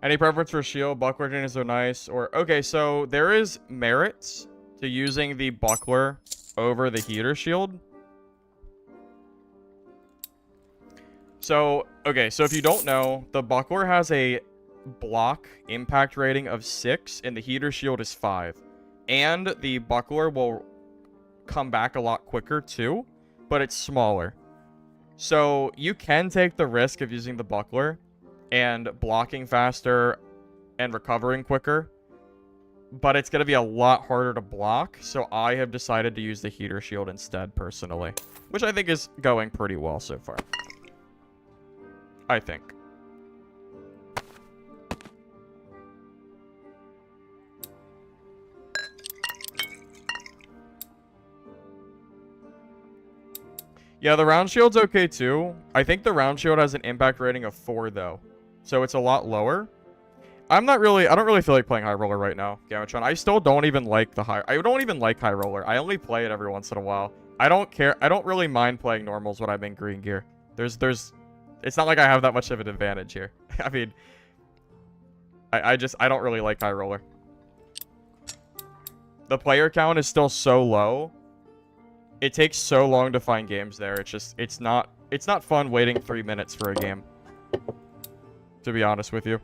Any preference for shield? Buckler chains are nice. Or okay, so there is merits to using the buckler over the heater shield. So, okay, so if you don't know, the buckler has a block impact rating of 6 and the heater shield is 5. And the buckler will come back a lot quicker too, but it's smaller. So you can take the risk of using the buckler and blocking faster and recovering quicker, but it's going to be a lot harder to block, so I have decided to use the heater shield instead, personally, which I think is going pretty well so far. I think. Yeah, the round shield's okay too. I think the round shield has an impact rating of 4 though, so it's a lot lower. I don't really feel like playing High Roller right now, Gamatron. I still don't even like I don't even like High Roller. I only play it every once in a while. I don't care. I don't really mind playing normals when I'm in green gear. It's not like I have that much of an advantage here. I mean, I don't really like High Roller. The player count is still so low. It takes so long to find games there. It's not fun waiting 3 minutes for a game. To be honest with you.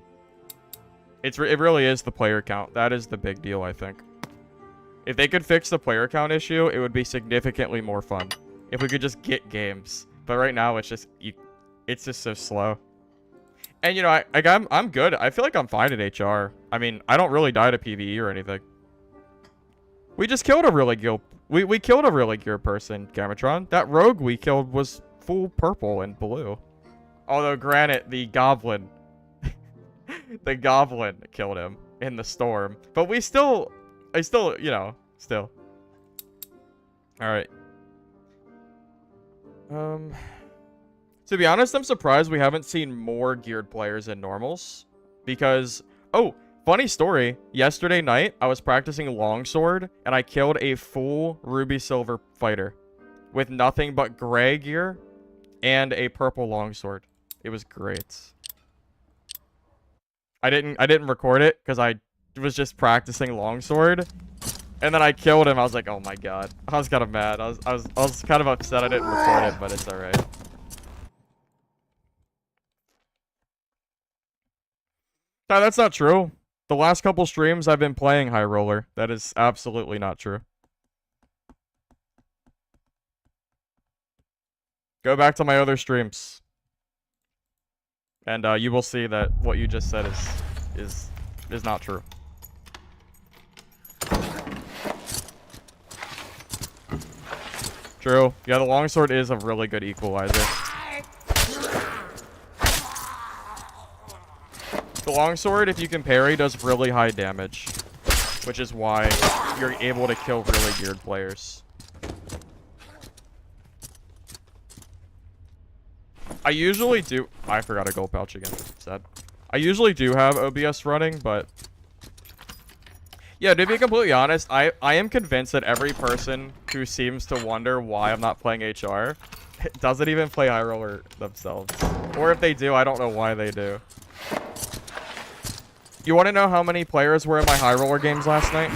It really is the player count. That is the big deal, I think. If they could fix the player count issue, it would be significantly more fun. If we could just get games. But right now, it's just so slow. And, you know, I'm good. I feel like I'm fine at HR. I mean, I don't really die to PvE or anything. We just killed a really good... We killed a really good person, Gamatron. That rogue we killed was full purple and blue. Although, granted, the goblin... the goblin killed him in the storm. But I still, you know, still. Alright. To be honest, I'm surprised we haven't seen more geared players in normals. Because, oh, funny story. Yesterday night, I was practicing longsword, and I killed a full ruby silver fighter. With nothing but gray gear and a purple longsword. It was great. I didn't record it because I was just practicing longsword, and then I killed him. I was like, oh my god, I was kind of mad. I was kind of upset I didn't record it, but it's all right. No, that's not true. The last couple streams I've been playing High Roller. That is absolutely not true. Go back to my other streams. And you will see that what you just said is not true. True. Yeah, the longsword is a really good equalizer. The longsword, if you can parry, does really high damage, which is why you're able to kill really geared players. I usually do... I forgot a gold pouch again. Sad. I usually do have OBS running, but... Yeah, to be completely honest, I am convinced that every person who seems to wonder why I'm not playing HR doesn't even play High Roller themselves. Or if they do, I don't know why they do. You want to know how many players were in my High Roller games last night?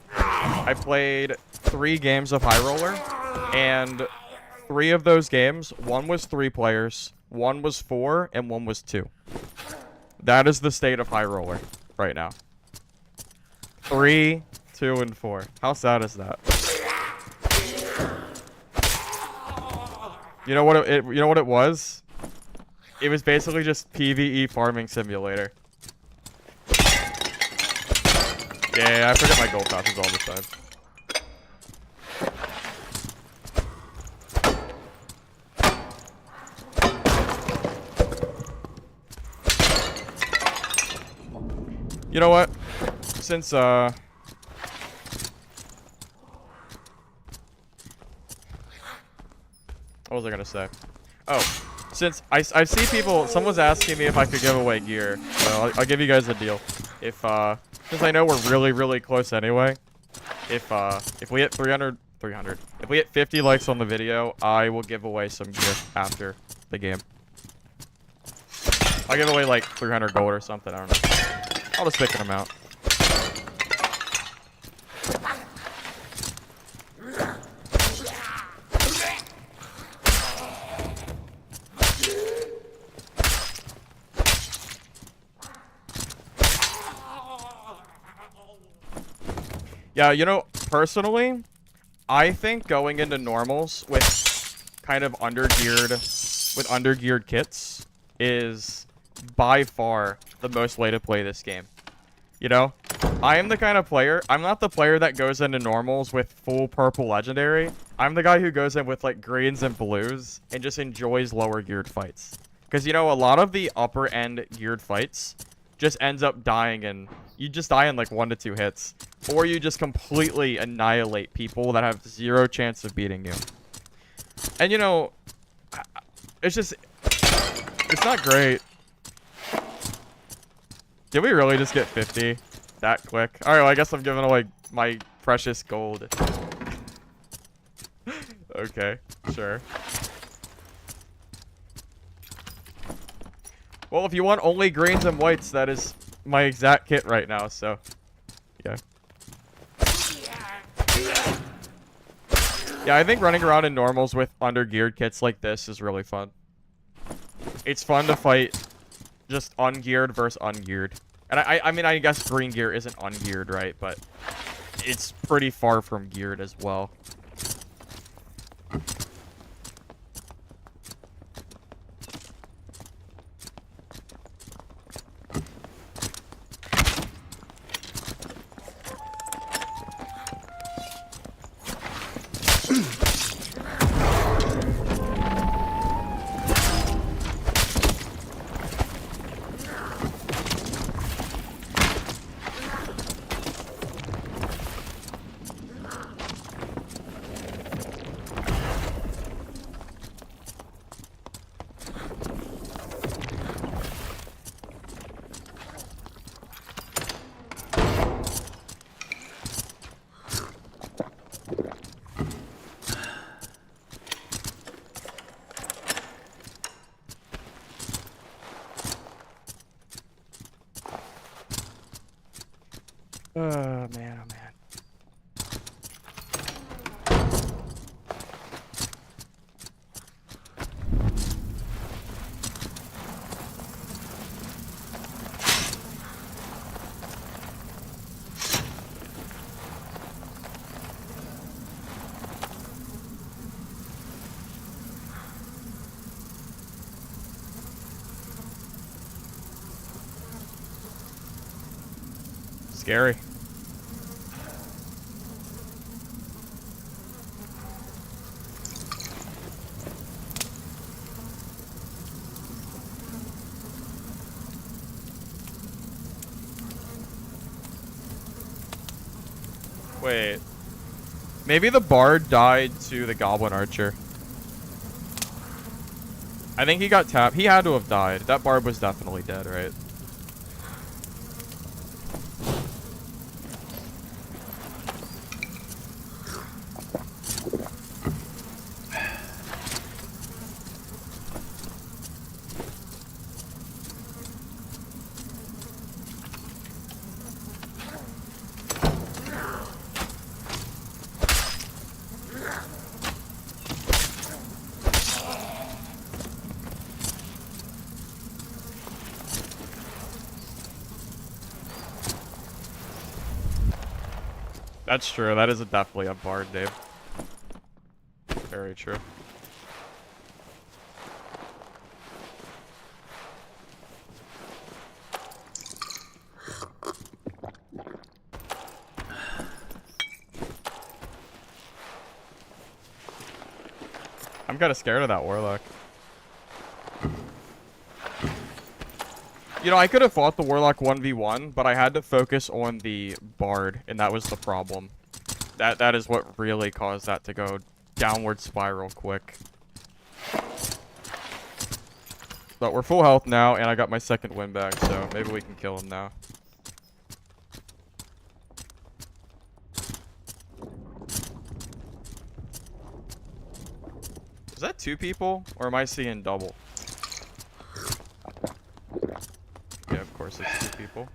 I played 3 games of High Roller, and 3 of those games, 1 was 3 players, 1 was 4, and 1 was 2. That is the state of High Roller right now. 3, 2, and 4. How sad is that? You know what it was? It was basically just PvE farming simulator. Yeah, I forget my gold pouches all the time. You know what? Since, what was I gonna say? Oh, since I see people, someone's asking me if I could give away gear, so I'll give you guys a deal. If, since I know we're really, really close anyway, if we hit 300, if we hit 50 likes on the video, I will give away some gear after the game. I'll give away like 300 gold or something, I don't know. I'll just pick them out. Yeah, you know, personally, I think going into normals with kind of undergeared kits is by far the most way to play this game. You know, I am the kind of player, I'm not the player that goes into normals with full purple legendary. I'm the guy who goes in with like greens and blues and just enjoys lower geared fights. Because, you know, a lot of the upper end geared fights just ends up dying and you just die in like 1 to 2 hits. Or you just completely annihilate people that have 0 chance of beating you. And, you know, it's just, it's not great. Did we really just get 50 that quick? Alright, well, I guess I'm giving away my precious gold. Okay, sure. Well, if you want only greens and whites, that is my exact kit right now, so... Yeah. Yeah, I think running around in normals with undergeared kits like this is really fun. It's fun to fight just ungeared versus ungeared. And I mean, I guess green gear isn't ungeared, right? But it's pretty far from geared as well. Oh, man, oh, man. Scary. Wait. Maybe the bard died to the goblin archer. I think he got tapped. He had to have died. That bard was definitely dead, right? That's true. That is definitely a bard name. Very true. I'm kind of scared of that Warlock. You know, I could have fought the Warlock 1v1, but I had to focus on the Bard, and that was the problem. That is what really caused that to go downward spiral quick. But we're full health now, and I got my second win back, so maybe we can kill him now. Is that 2 people, or am I seeing double? Yeah, of course it's 2 people.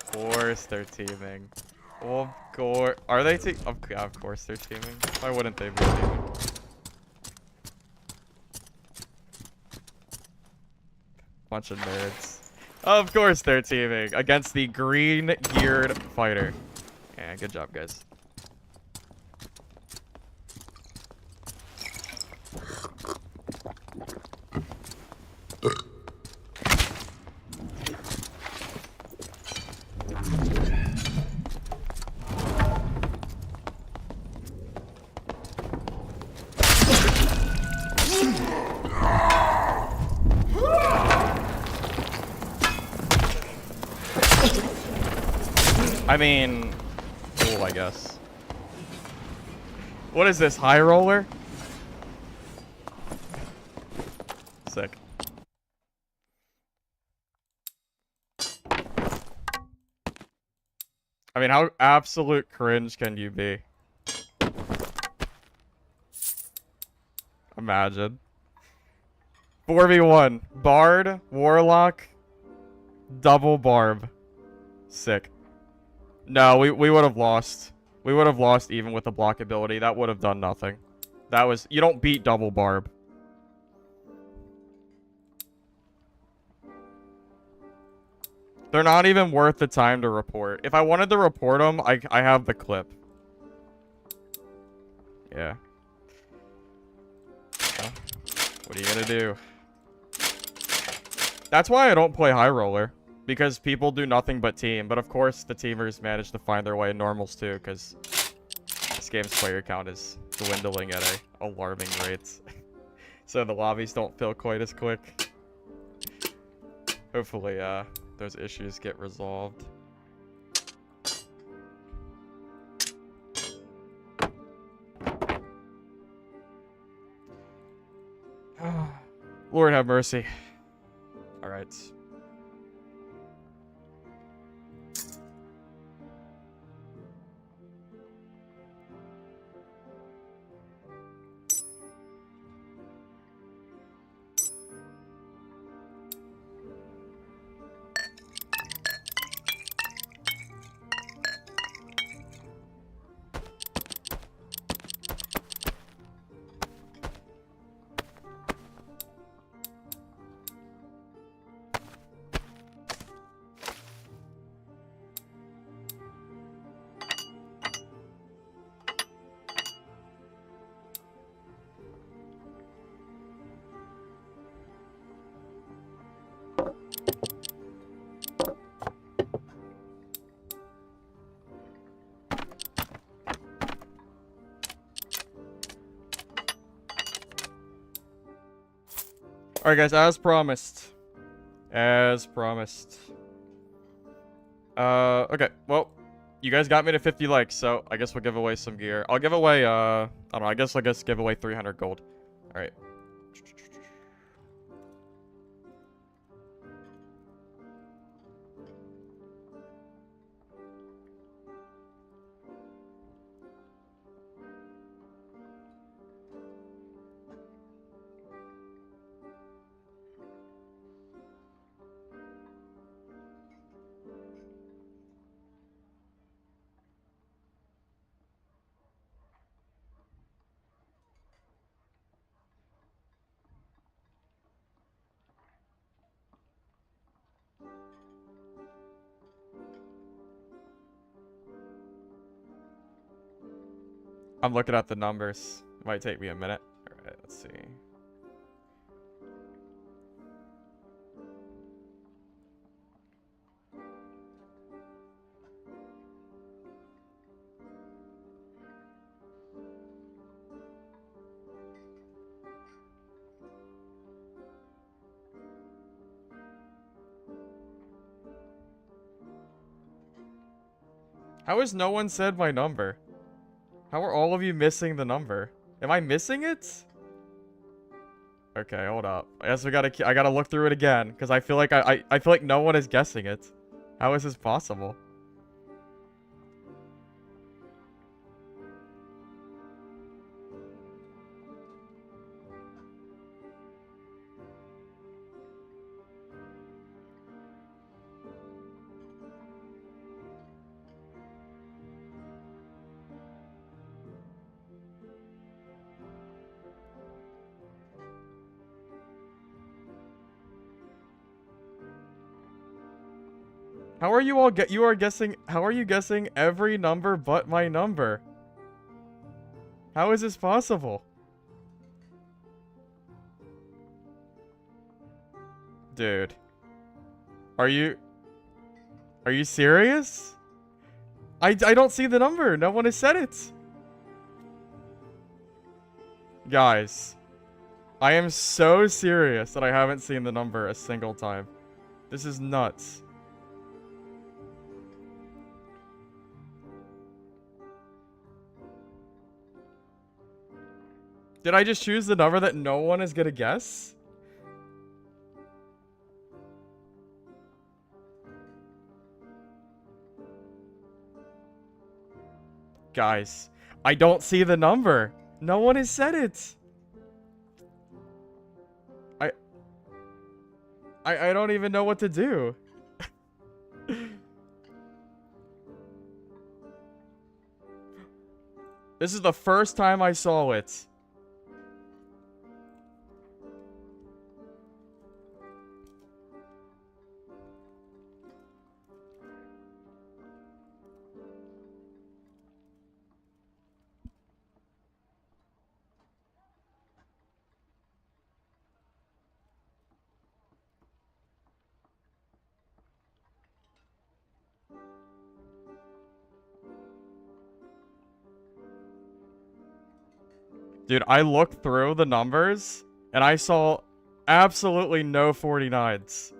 Of course they're teaming. Of course. Are they teaming? Yeah, of course they're teaming. Why wouldn't they be teaming? Bunch of nerds. Of course they're teaming against the green-geared fighter. Yeah, good job, guys. I mean, cool, I guess. What is this, high roller? Sick. I mean, how absolute cringe can you be? Imagine. 4v1. Bard, Warlock, double barb. Sick. No, we would have lost. We would have lost even with the block ability. That would have done nothing. That was... You don't beat double barb. They're not even worth the time to report. If I wanted to report them, I have the clip. Yeah. Well, what are you gonna do? That's why I don't play high roller. Because people do nothing but team. But of course, the teamers manage to find their way in normals too. Because this game's player count is dwindling at a alarming rate. So the lobbies don't fill quite as quick. Hopefully, those issues get resolved. Lord have mercy. Alright. Alright guys, as promised. As promised. Okay, well, you guys got me to 50 likes, so I guess we'll give away some gear. I'll give away, I don't know, I guess give away 300 gold. Alright. I'm looking at the numbers. Might take me a minute. Alright, let's see. How has no one said my number? How are all of you missing the number? Am I missing it? Okay, hold up. I guess I gotta look through it again, because I feel like I feel like no one is guessing it. How is this possible? How are you all how are you guessing every number but my number? How is this possible? Dude. Are you serious? I don't see the number. No one has said it. Guys, I am so serious that I haven't seen the number a single time. This is nuts. Did I just choose the number that no one is gonna guess? Guys, I don't see the number. No one has said it. I don't even know what to do. This is the first time I saw it. Dude, I looked through the numbers, and I saw absolutely no 49s.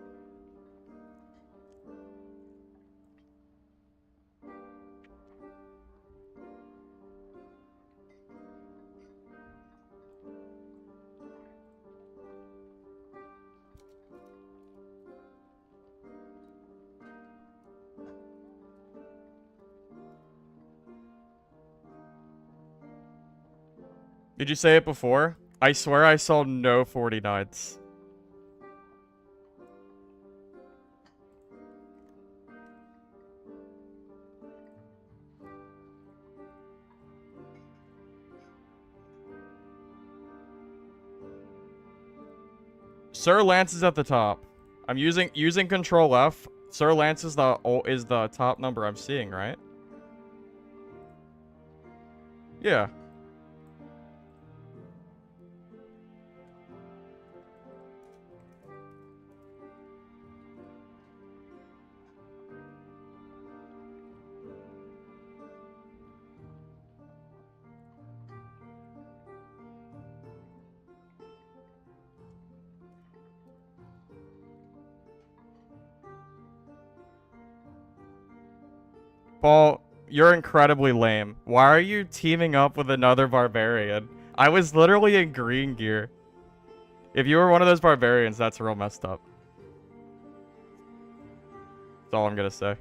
Did you say it before? I swear I saw no 49s. Sir Lance is at the top. I'm using Control F. Sir Lance is the top number I'm seeing, right? Yeah. Paul, you're incredibly lame. Why are you teaming up with another barbarian? I was literally in green gear. If you were one of those barbarians, that's real messed up. That's all I'm gonna say.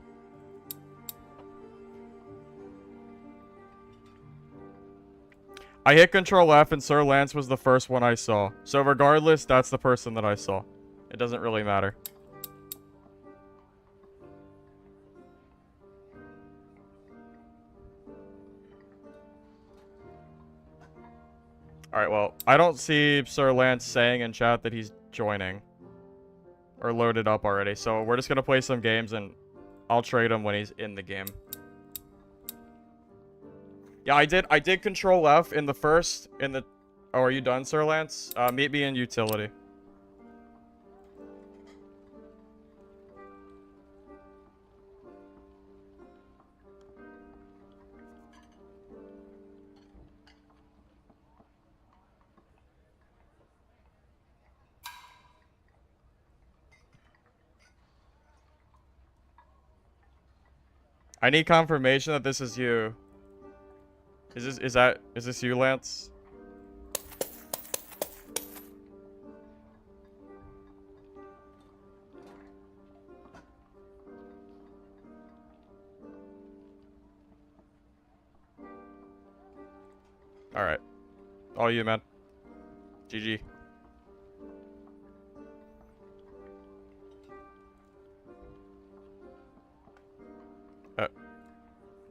I hit Control F and Sir Lance was the first one I saw. So regardless, that's the person that I saw. It doesn't really matter. Alright, well, I don't see Sir Lance saying in chat that he's joining. Or loaded up already. So we're just gonna play some games and I'll trade him when he's in the game. Yeah, I did Control F in the first, Oh, are you done, Sir Lance? Meet me in utility. I need confirmation that this is you. Is this you, Lance? Alright. All you, man. GG.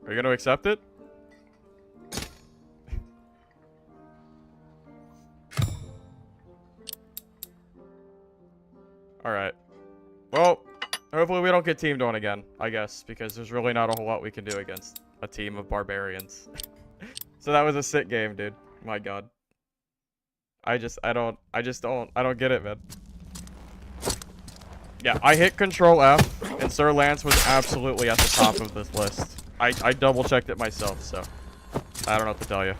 Are you gonna accept it? Alright. Well, hopefully we don't get teamed on again, I guess, because there's really not a whole lot we can do against a team of barbarians. So that was a sick game, dude. My god. I don't get it, man. Yeah, I hit Control F, and Sir Lance was absolutely at the top of this list. I double checked it myself, so I don't know what to tell you.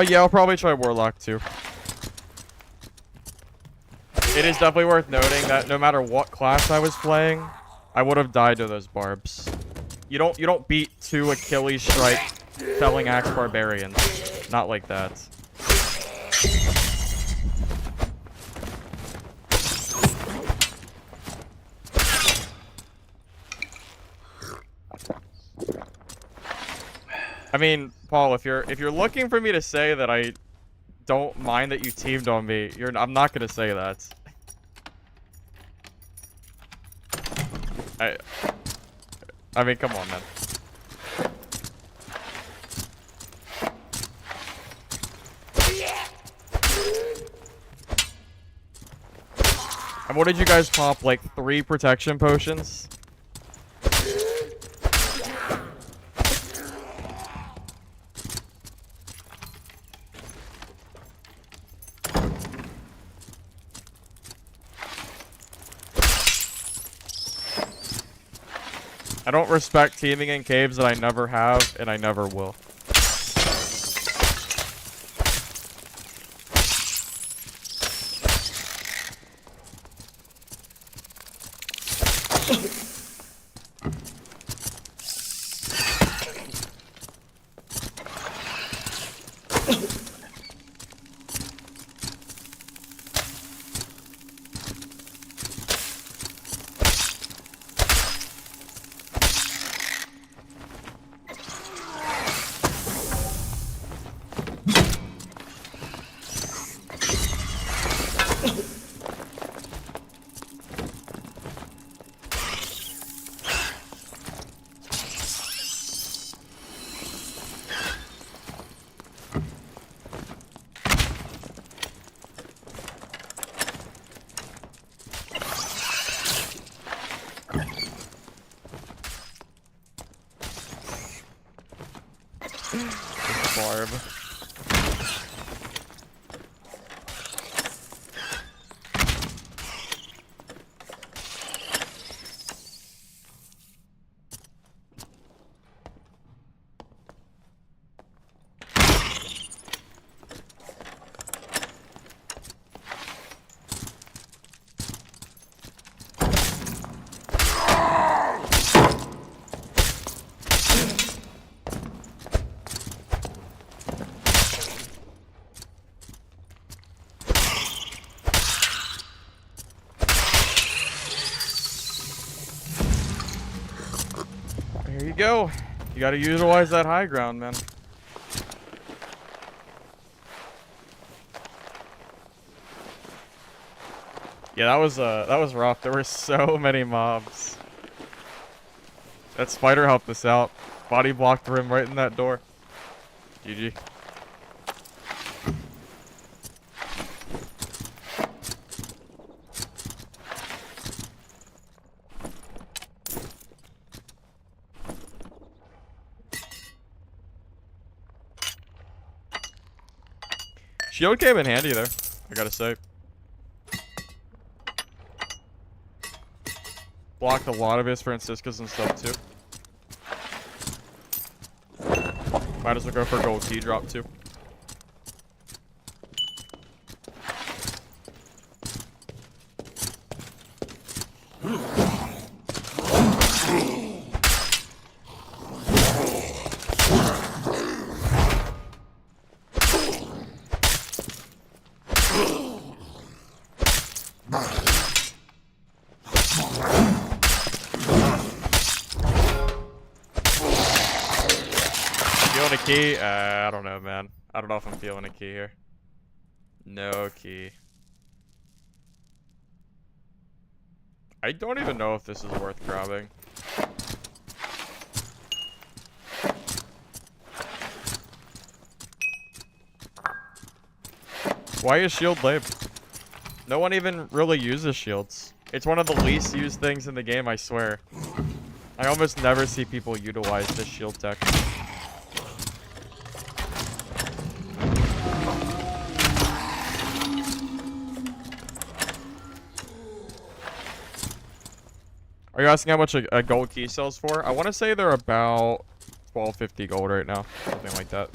Yeah, I'll probably try Warlock too. It is definitely worth noting that no matter what class I was playing, I would have died to those barbs. You don't beat two Achilles strike felling axe barbarians. Not like that. I mean, Paul, if you're looking for me to say that I don't mind that you teamed on me, I'm not gonna say that. I mean, come on, man. And what did you guys pop? Like 3 protection potions? I don't respect teaming in caves that I never have, and I never will. This barb. Here you go. You gotta utilize that high ground, man. Yeah, that was rough. There were so many mobs. That spider helped us out. Body blocked him right in that door. GG. Shield came in handy there, I gotta say. Blocked a lot of his Franciscas and stuff too. Might as well go for gold key drop too. Feeling a key? I don't know, man. I don't know if I'm feeling a key here. No key. I don't even know if this is worth grabbing. Why is shield lame? No one even really uses shields. It's one of the least used things in the game, I swear. I almost never see people utilize this shield tech. Are you asking how much a gold key sells for? I want to say they're about 1250 gold right now. Something like that.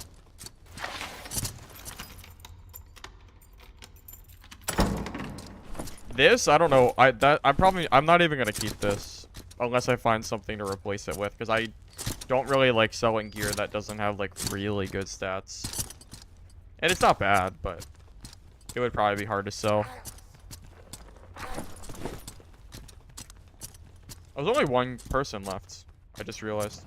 This, I don't know. I'm not even gonna keep this unless I find something to replace it with, because I don't really like selling gear that doesn't have like really good stats. And it's not bad, but it would probably be hard to sell. There's only one person left. I just realized.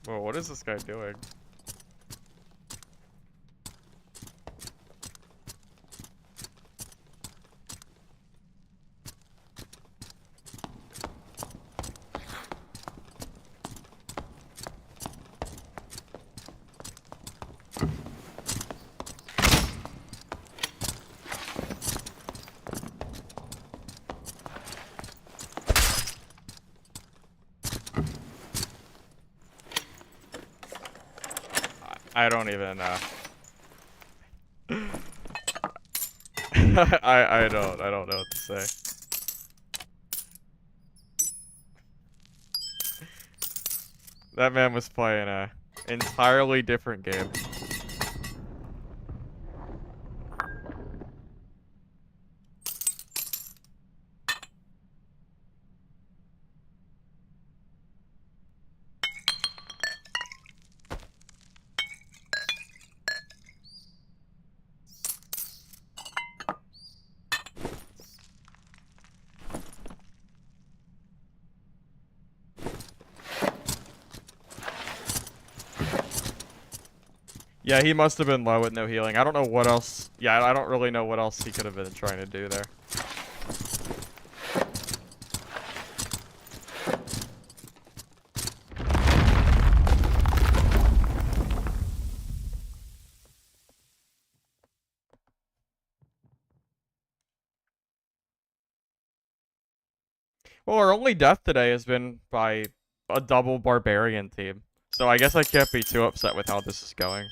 Whoa, what is this guy doing? I don't even I don't know what to say. That man was playing a entirely different game. Yeah, he must have been low with no healing. I don't know what else. Yeah, I don't really know what else he could have been trying to do there. Well, our only death today has been by a double barbarian team. So I guess I can't be too upset with how this is going.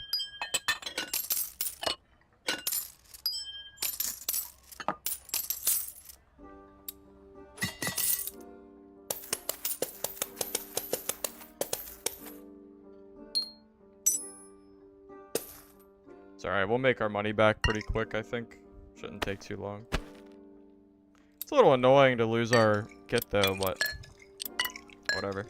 It's alright, we'll make our money back pretty quick, I think. Shouldn't take too long. It's a little annoying to lose our kit though, but whatever.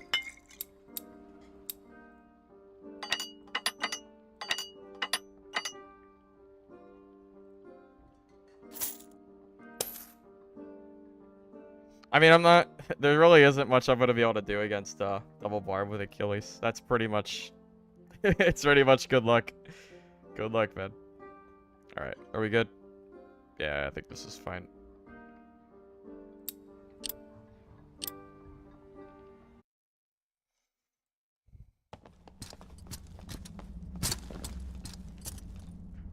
I mean, I'm not... There really isn't much I'm going to be able to do against double barb with Achilles. That's pretty much... It's pretty much good luck. Good luck, man. Alright, are we good? Yeah, I think this is fine.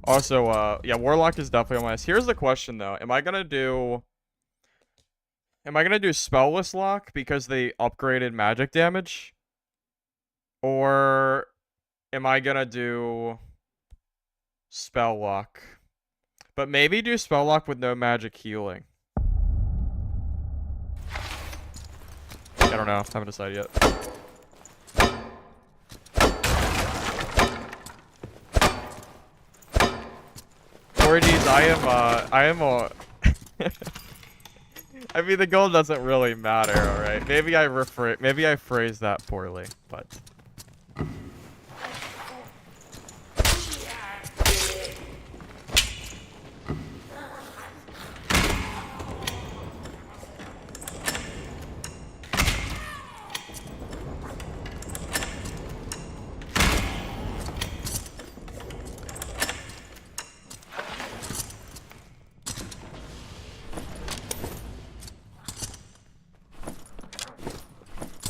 Also, yeah, Warlock is definitely on my list. Here's the question, though. Am I gonna do Spellless Lock because they upgraded magic damage? Or am I gonna do Spell Lock? But maybe do Spell Lock with no magic healing. I don't know. Haven't decided yet. I am a... I mean, the goal doesn't really matter, alright? Maybe I phrased that poorly, but...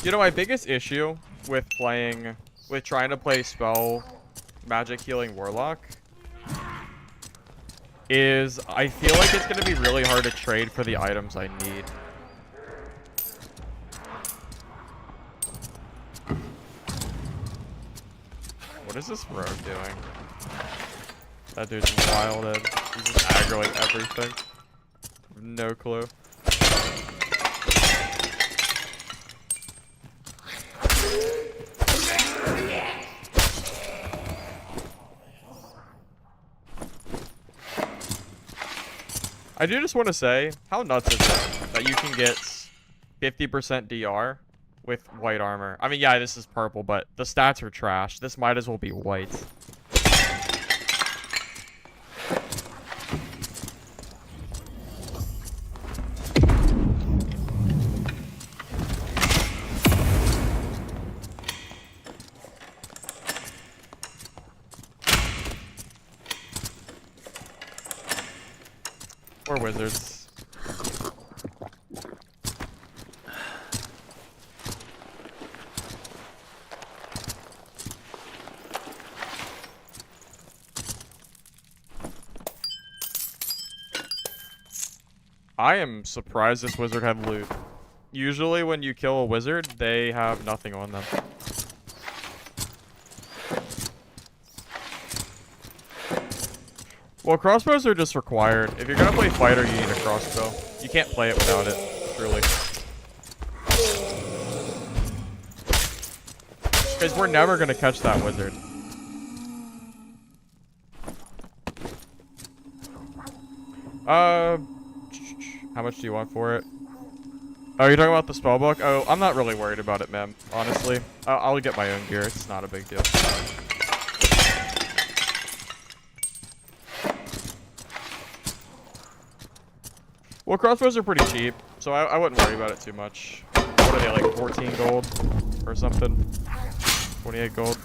You know, my biggest issue with trying to play spell magic healing Warlock is I feel like it's gonna be really hard to trade for the items I need. What is this rogue doing? That dude's wild and he's just aggroing everything. No clue. I do just want to say, how nuts is it that you can get 50% DR with white armor? I mean, yeah, this is purple, but the stats are trash. This might as well be white. Or wizards. I am surprised this wizard had loot. Usually when you kill a wizard, they have nothing on them. Well, crossbows are just required. If you're gonna play fighter, you need a crossbow. You can't play it without it, truly. Because we're never gonna catch that wizard. How much do you want for it? Oh, you're talking about the spellbook? Oh, I'm not really worried about it, man. Honestly, I'll get my own gear. It's not a big deal. Well, crossbows are pretty cheap, so I wouldn't worry about it too much. What are they, like 14 gold or something? 28 gold.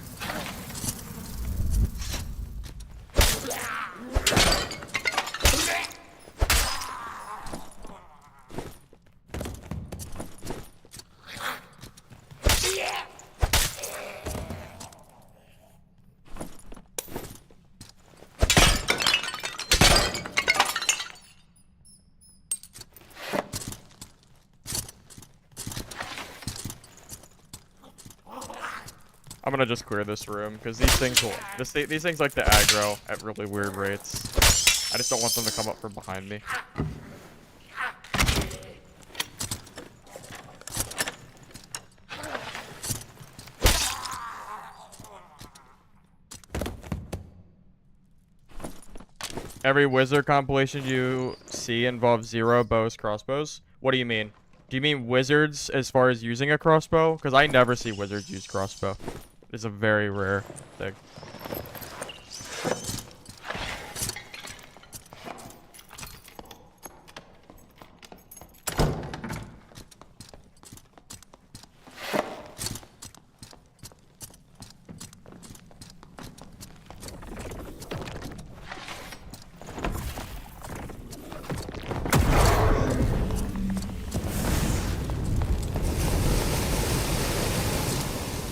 I'm gonna just clear this room because these things will these things like to aggro at really weird rates. I just don't want them to come up from behind me. Every wizard compilation you see involves 0 bows, crossbows. What do you mean? Do you mean wizards as far as using a crossbow? Because I never see wizards use crossbow. It's a very rare thing.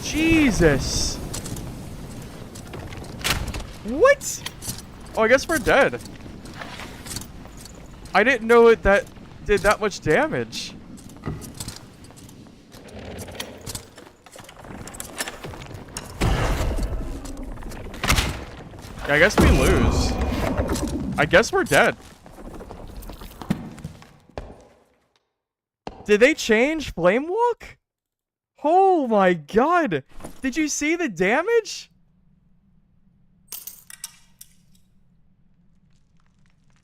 Jesus! What? Oh, I guess we're dead. I didn't know that did that much damage. Yeah, I guess we lose. I guess we're dead. Did they change Flame Walk? Oh my god! Did you see the damage?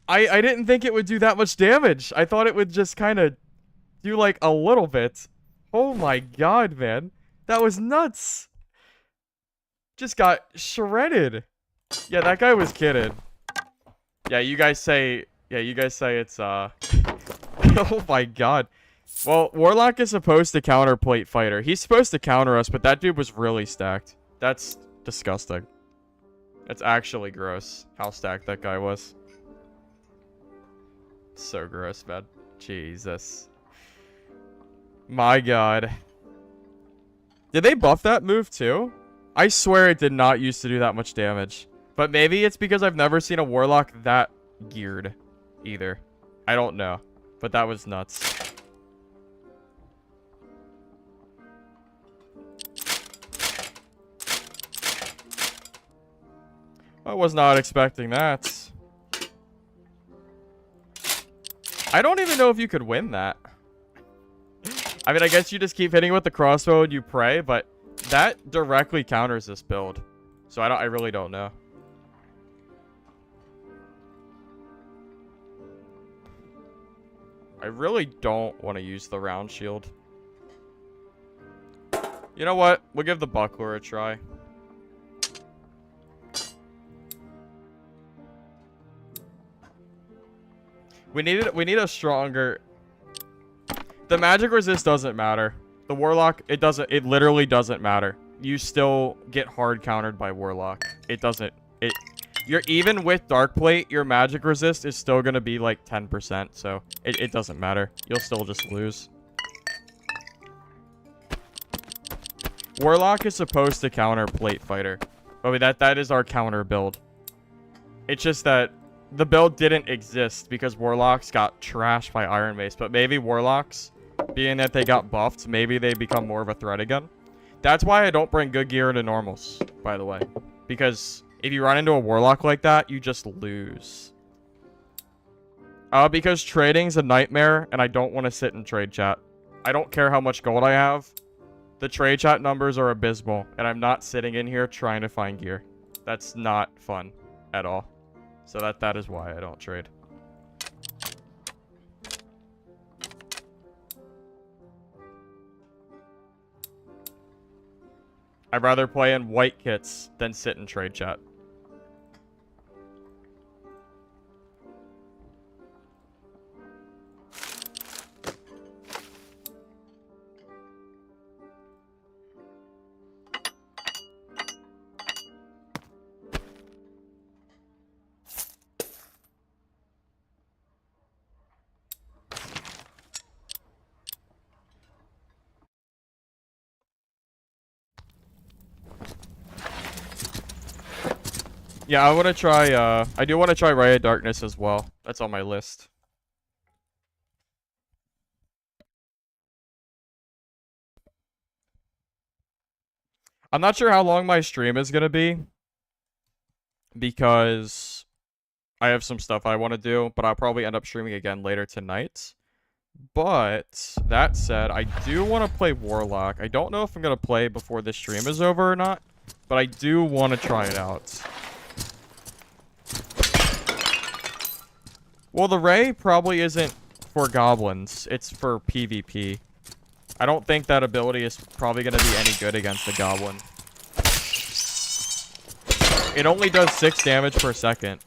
I didn't think it would do that much damage. I thought it would just kind of do like a little bit. Oh my god, man. That was nuts. Just got shredded. Yeah, that guy was kidding. Yeah, you guys say it's oh my god. Well, Warlock is supposed to counter Plate Fighter. He's supposed to counter us, but that dude was really stacked. That's disgusting. That's actually gross how stacked that guy was. So gross, man. Jesus. My god. Did they buff that move too? I swear it did not used to do that much damage. But maybe it's because I've never seen a Warlock that geared either. I don't know. But that was nuts. I was not expecting that. I don't even know if you could win that. I mean, I guess you just keep hitting with the crossbow and you pray, but that directly counters this build. So I really don't know. I really don't want to use the round shield. You know what? We'll give the buckler a try. We need a stronger. The magic resist doesn't matter. The Warlock, it literally doesn't matter. You still get hard countered by Warlock. You're even with Dark Plate, your magic resist is still gonna be like 10%, so it doesn't matter. You'll still just lose. Warlock is supposed to counter Plate Fighter. I mean, that is our counter build. It's just that the build didn't exist because Warlocks got trashed by Iron Mace, but maybe Warlocks, being that they got buffed, maybe they become more of a threat again. That's why I don't bring good gear into normals, by the way. Because if you run into a Warlock like that, you just lose. Because trading's a nightmare, and I don't want to sit in trade chat. I don't care how much gold I have. The trade chat numbers are abysmal, and I'm not sitting in here trying to find gear. That's not fun at all. So that is why I don't trade. I'd rather play in white kits than sit in trade chat. Yeah, I want to try, I do want to try Ray of Darkness as well. That's on my list. I'm not sure how long my stream is gonna be because I have some stuff I want to do, but I'll probably end up streaming again later tonight. But that said, I do want to play Warlock. I don't know if I'm gonna play before this stream is over or not, but I do want to try it out. Well, the Ray probably isn't for goblins. It's for PvP. I don't think that ability is probably going to be any good against the goblin. It only does 6 damage per second.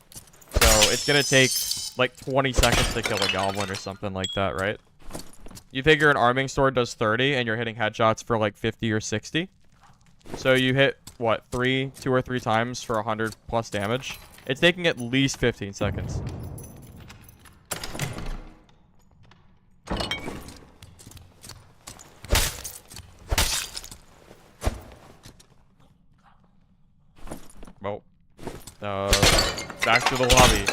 So it's going to take like 20 seconds to kill a goblin or something like that, right? You figure an arming sword does 30 and you're hitting headshots for like 50 or 60. So you hit, what, 2 or 3 times for 100 plus damage. It's taking at least 15 seconds. Well, back to the lobby.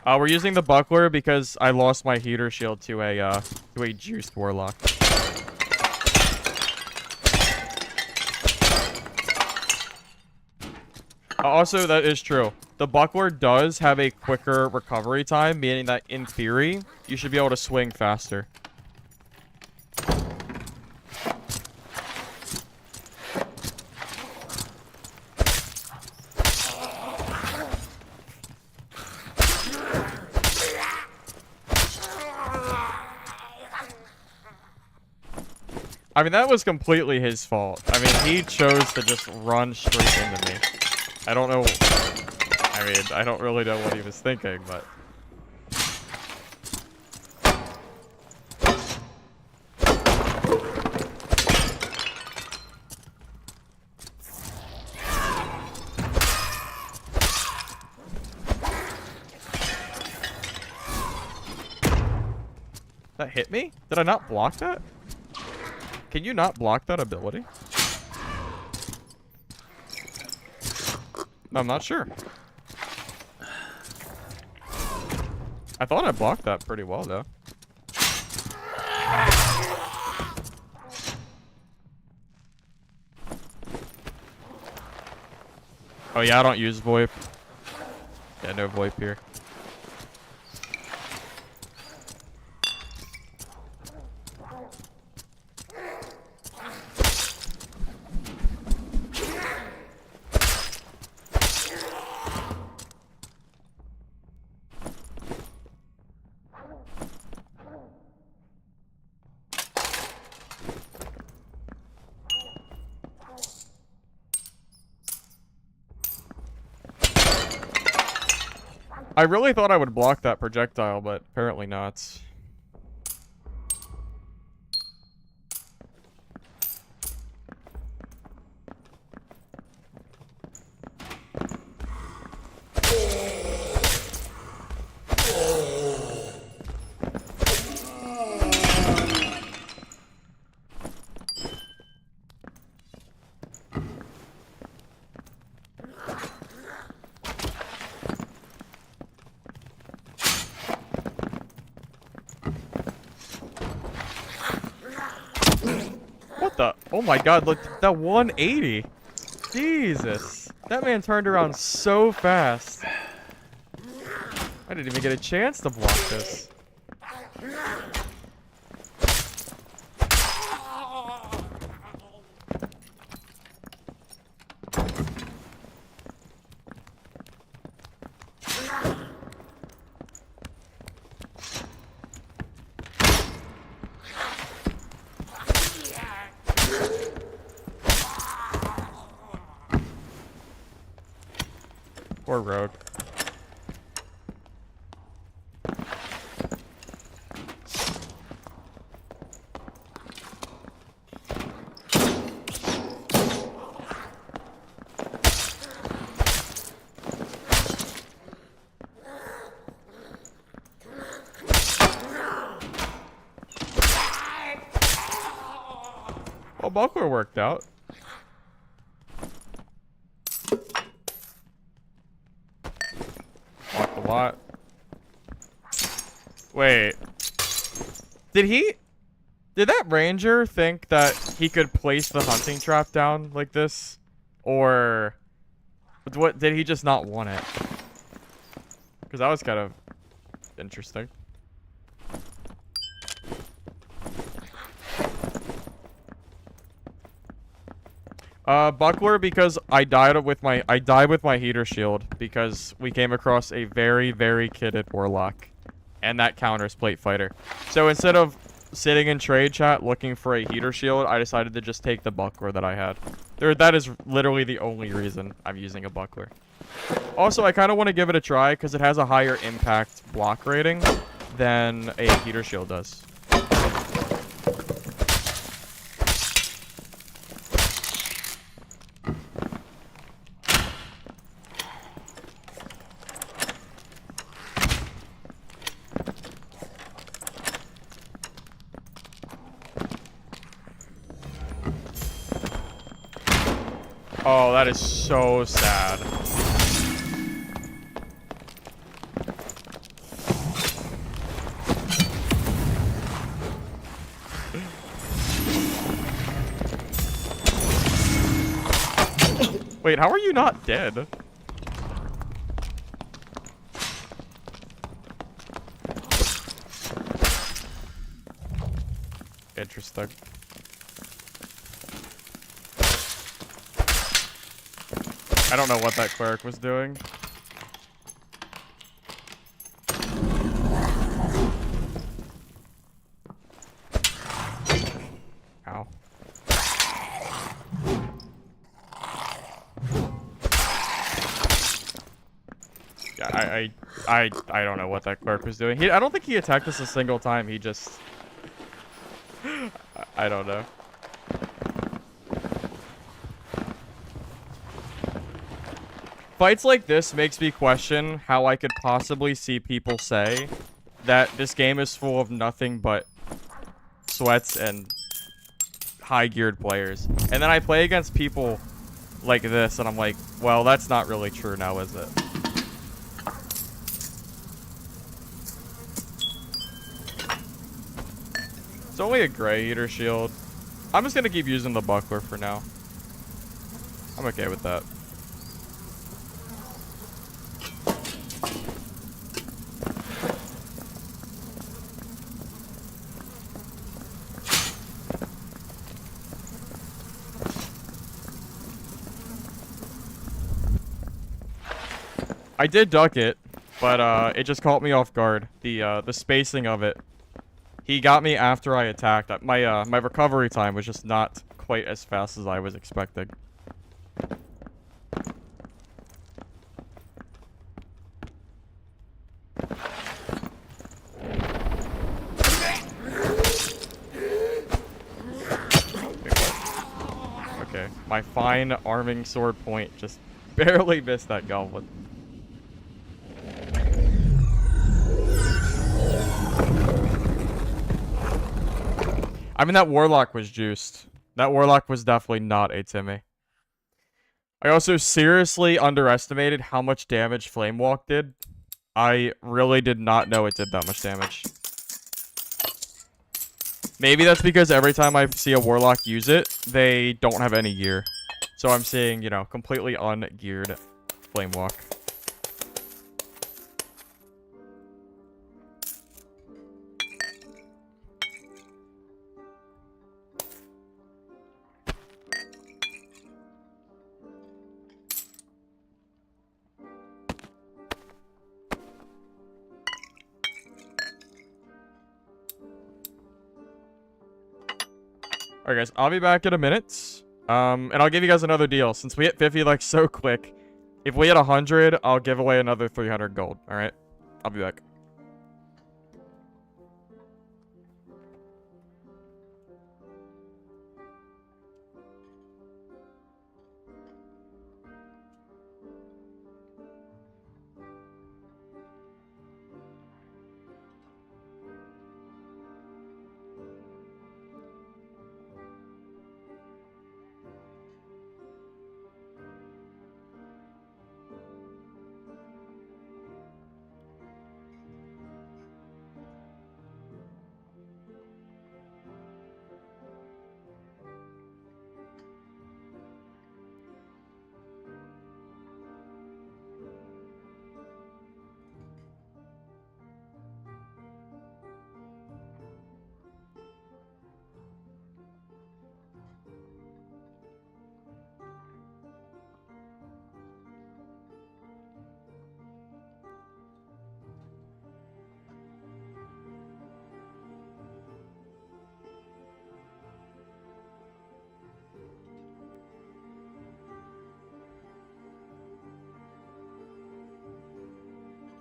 We're using the buckler because I lost my heater shield to a juiced warlock. Also, that is true. The buckler does have a quicker recovery time, meaning that in theory, you should be able to swing faster. I mean, that was completely his fault. I mean, he chose to just run straight into me. I don't know. I mean, I don't really know what he was thinking, but... That hit me? Did I not block that? Can you not block that ability? I'm not sure. I thought I blocked that pretty well, though. Oh, yeah, I don't use VoIP. Yeah, no VoIP here. I really thought I would block that projectile, but apparently not. Oh my god, look, that 180. Jesus. That man turned around so fast. I didn't even get a chance to block this. Poor rogue. Well, buckler worked out. Walked a lot. Wait. Did he? Did that ranger think that he could place the hunting trap down like this? Or what, did he just not want it? Because that was kind of interesting. Buckler, because I died with my heater shield because we came across a very, very kitted Warlock. And that counters plate fighter. So instead of sitting in trade chat looking for a heater shield, I decided to just take the buckler that I had. That is literally the only reason I'm using a buckler. Also, I kind of want to give it a try because it has a higher impact block rating than a heater shield does. Oh, that is so sad. Wait, how are you not dead? Interesting. I don't know what that cleric was doing. Ow. Yeah, I don't know what that cleric was doing. I don't think he attacked us a single time. He just... I don't know. Fights like this makes me question how I could possibly see people say that this game is full of nothing but sweats and high-geared players. And then I play against people like this, and I'm like, well, that's not really true now, is it? It's only a gray heater shield. I'm just gonna keep using the buckler for now. I'm okay with that. I did duck it, but it just caught me off guard. The spacing of it. He got me after I attacked. My recovery time was just not quite as fast as I was expecting. Okay, my fine arming sword point just barely missed that goblin. I mean, that Warlock was juiced. That Warlock was definitely not a Timmy. I also seriously underestimated how much damage Flame Walk did. I really did not know it did that much damage. Maybe that's because every time I see a Warlock use it, they don't have any gear. So I'm seeing, you know, completely ungeared Flame Walk. Alright guys, I'll be back in a minute. And I'll give you guys another deal. Since we hit 50 like so quick, if we hit 100, I'll give away another 300 gold. Alright? I'll be back.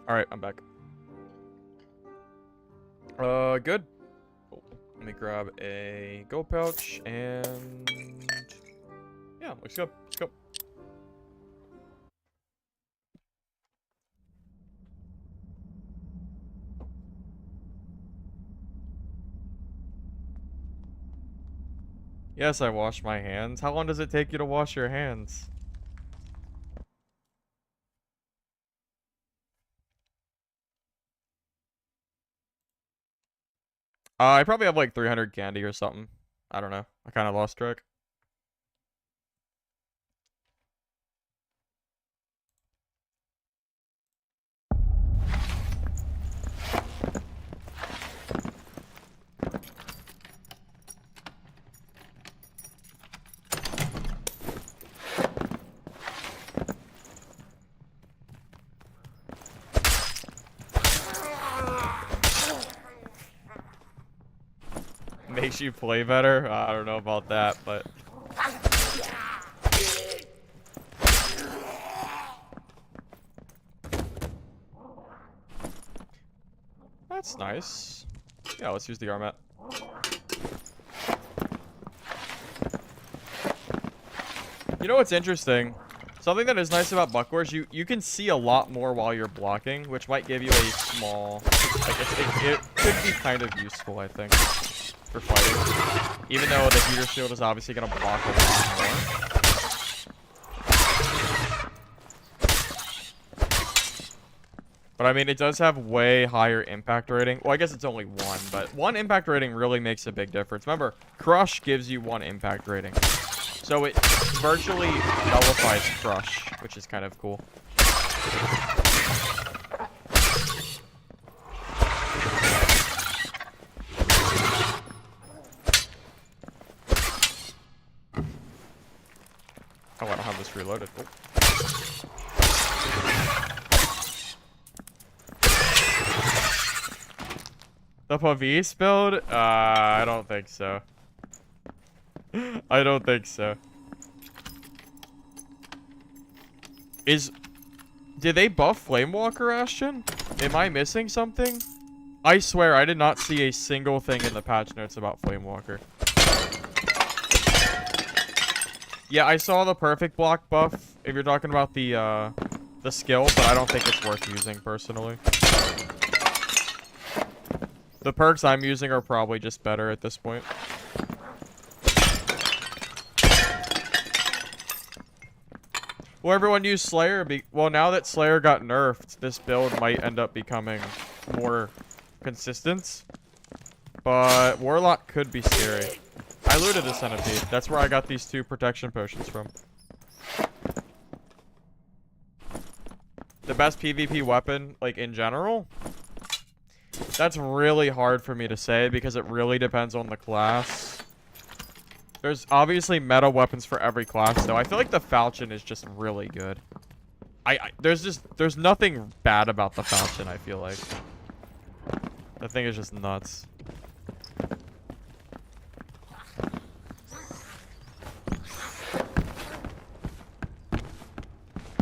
Alright, I'm back. Good. Oh, let me grab a gold pouch and... yeah, let's go. Let's go. Yes, I wash my hands. How long does it take you to wash your hands? I probably have like 300 candy or something. I don't know. I kind of lost track. Makes you play better? I don't know about that, but... that's nice. Yeah, let's use the armat. You know what's interesting? Something that is nice about buck wars, you can see a lot more while you're blocking, which might give you a small... like, it could be kind of useful, I think, for fighting. Even though the heater shield is obviously going to block a lot more. But I mean, it does have way higher impact rating. Well, I guess it's only one, but one impact rating really makes a big difference. Remember, Crush gives you one impact rating. So it virtually nullifies Crush, which is kind of cool. Oh, I don't have this reloaded. Oh. The Pavis build? I don't think so. I don't think so. Did they buff Flamewalker, Ashton? Am I missing something? I swear, I did not see a single thing in the patch notes about Flamewalker. Yeah, I saw the perfect block buff, if you're talking about the skill, but I don't think it's worth using, personally. The perks I'm using are probably just better at this point. Well, everyone used Slayer. Well, now that Slayer got nerfed, this build might end up becoming more consistent. But Warlock could be scary. I looted a centipede. That's where I got these 2 protection potions from. The best PvP weapon, like, in general? That's really hard for me to say because it really depends on the class. There's obviously meta weapons for every class, though. I feel like the Falchion is just really good. There's nothing bad about the Falchion, I feel like. That thing is just nuts.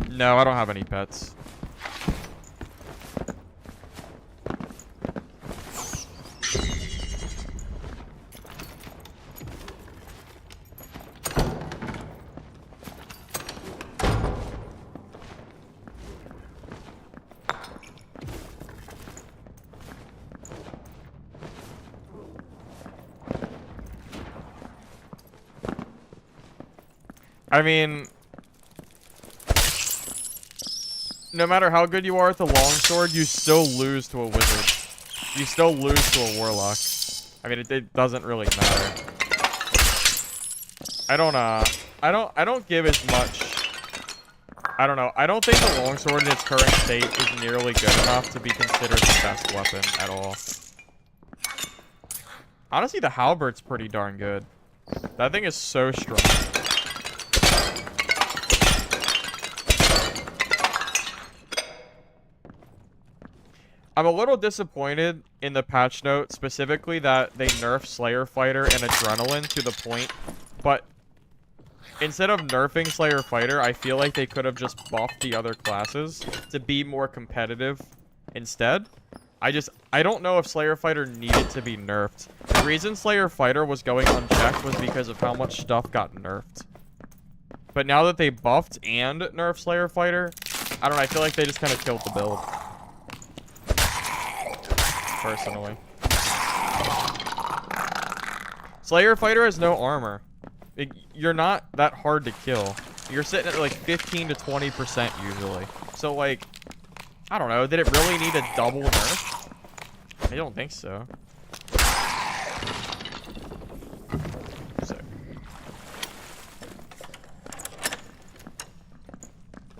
No, I don't have any pets. I mean, no matter how good you are at the longsword, you still lose to a wizard. You still lose to a warlock. I mean, it doesn't really matter. I don't give as much. I don't know. I don't think the longsword in its current state is nearly good enough to be considered the best weapon at all. Honestly, the halberd's pretty darn good. That thing is so strong. I'm a little disappointed in the patch note, specifically that they nerfed Slayer Fighter and Adrenaline to the point, but instead of nerfing Slayer Fighter, I feel like they could have just buffed the other classes to be more competitive instead. I don't know if Slayer Fighter needed to be nerfed. The reason Slayer Fighter was going unchecked was because of how much stuff got nerfed. But now that they buffed and nerfed Slayer Fighter, I don't know, I feel like they just kind of killed the build. Personally. Slayer Fighter has no armor. You're not that hard to kill. You're sitting at like 15 to 20% usually. So like, I don't know, did it really need a double nerf? I don't think so. Sick.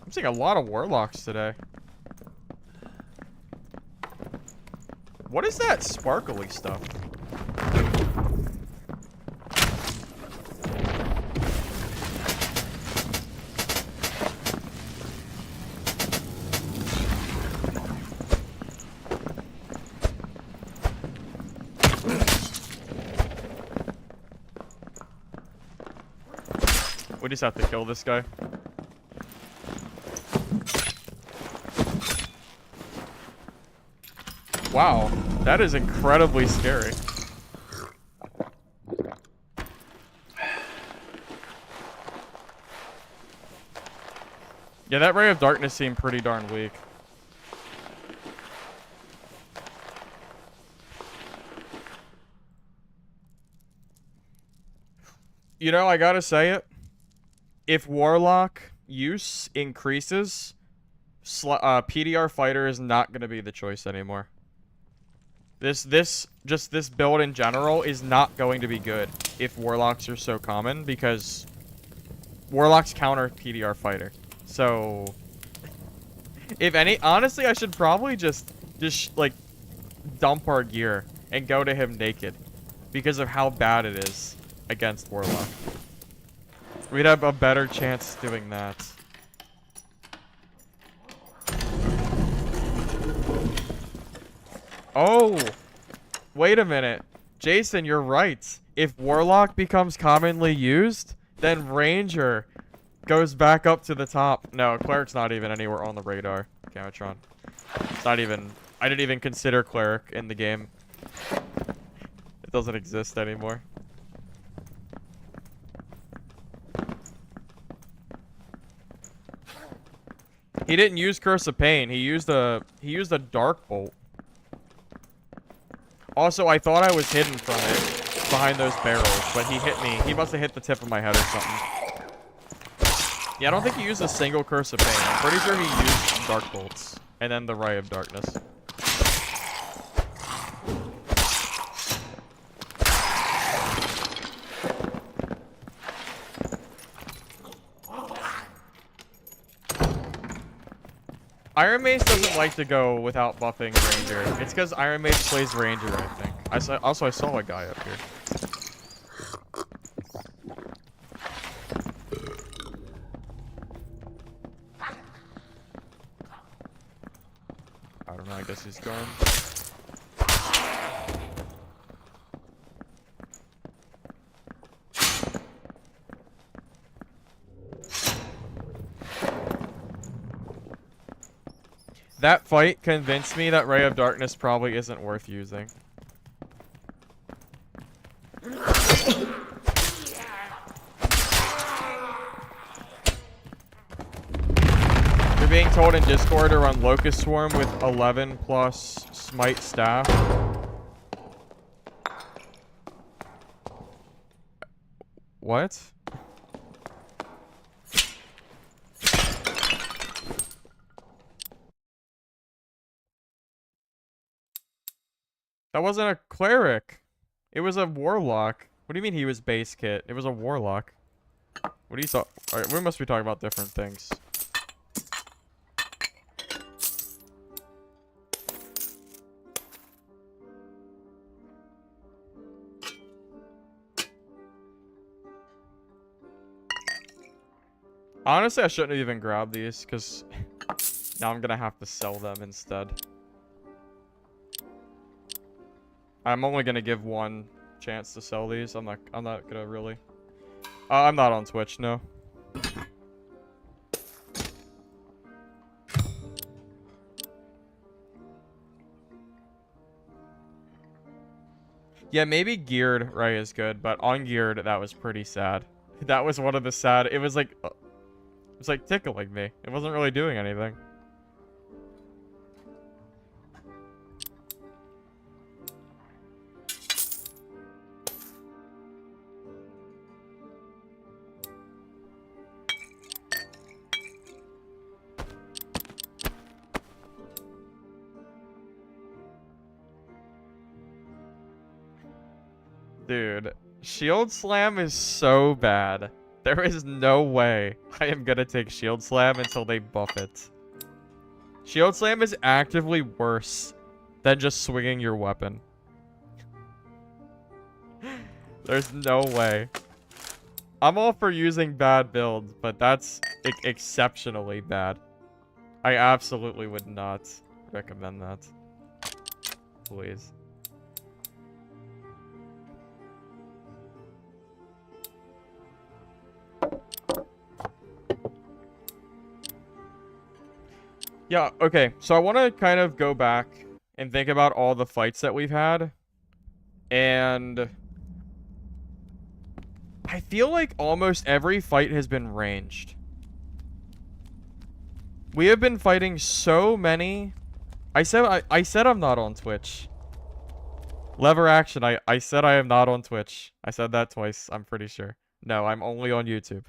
I'm seeing a lot of Warlocks today. What is that sparkly stuff? We just have to kill this guy. Wow, that is incredibly scary. Yeah, that Ray of Darkness seemed pretty darn weak. You know, I gotta say it. If Warlock use increases, PDR Fighter is not gonna be the choice anymore. Just this build in general is not going to be good if Warlocks are so common, because Warlocks counter PDR Fighter. So, if any, honestly, I should probably just like dump our gear and go to him naked because of how bad it is against Warlock. We'd have a better chance doing that. Oh, wait a minute. Jason, you're right. If Warlock becomes commonly used, then Ranger goes back up to the top. No, Cleric's not even anywhere on the radar, Gamatron. It's not even... I didn't even consider Cleric in the game. It doesn't exist anymore. He didn't use Curse of Pain. He used a Dark Bolt. Also, I thought I was hidden from it behind those barrels, but he hit me. He must have hit the tip of my head or something. Yeah, I don't think he used a single Curse of Pain. I'm pretty sure he used Dark Bolts and then the Ray of Darkness. Iron Mace doesn't like to go without buffing Ranger. It's because Iron Mace plays Ranger, I think. I saw a guy up here. I don't know, I guess he's gone. That fight convinced me that Ray of Darkness probably isn't worth using. You're being told in Discord to run Locust Swarm with 11 plus Smite Staff. What? That wasn't a Cleric. It was a Warlock. What do you mean he was base kit? It was a Warlock. What do you saw? Alright, we must be talking about different things. Honestly, I shouldn't have even grabbed these, because now I'm gonna have to sell them instead. I'm only gonna give one chance to sell these. I'm not gonna really. I'm not on Twitch, no. Yeah, maybe geared right is good, but ungeared, that was pretty sad. That was one of the sad. It was like tickling me. It wasn't really doing anything. Dude, Shield Slam is so bad. There is no way I am gonna take Shield Slam until they buff it. Shield Slam is actively worse than just swinging your weapon. There's no way. I'm all for using bad builds, but that's exceptionally bad. I absolutely would not recommend that. Please. Yeah, okay. So I want to kind of go back and think about all the fights that we've had. And I feel like almost every fight has been ranged. We have been fighting so many. I said I'm not on Twitch. Lever action. I said I am not on Twitch. I said that twice, I'm pretty sure. No, I'm only on YouTube.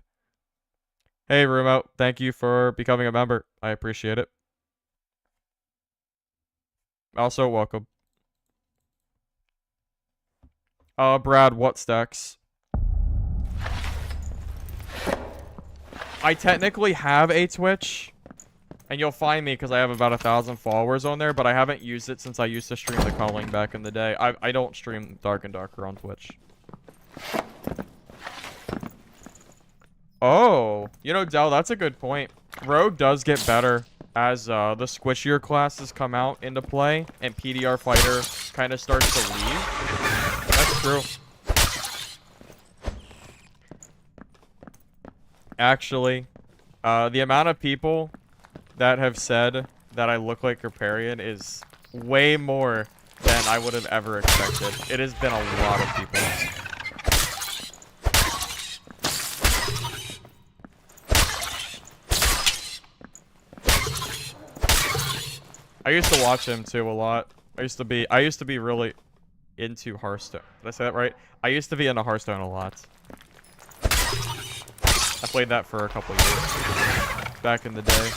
Hey, Remote. Thank you for becoming a member. I appreciate it. Also, welcome. Brad, what stacks? I technically have a Twitch, and you'll find me because I have about 1,000 followers on there, but I haven't used it since I used to stream the calling back in the day. I don't stream Dark and Darker on Twitch. Oh, you know, Del, that's a good point. Rogue does get better as the squishier classes come out into play and PDR Fighter kind of starts to leave. That's true. Actually, the amount of people that have said that I look like Riparian is way more than I would have ever expected. It has been a lot of people. I used to watch him too a lot. I used to be really into Hearthstone. Did I say that right? I used to be into Hearthstone a lot. I played that for a couple years back in the day.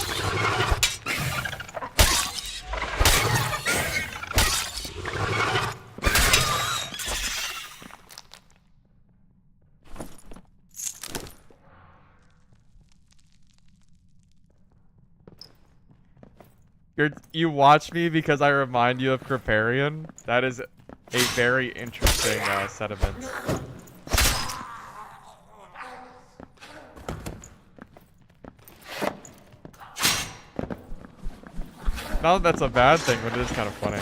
You watch me because I remind you of Kriparian? That is a very interesting sentiment. Not that that's a bad thing, but it is kind of funny.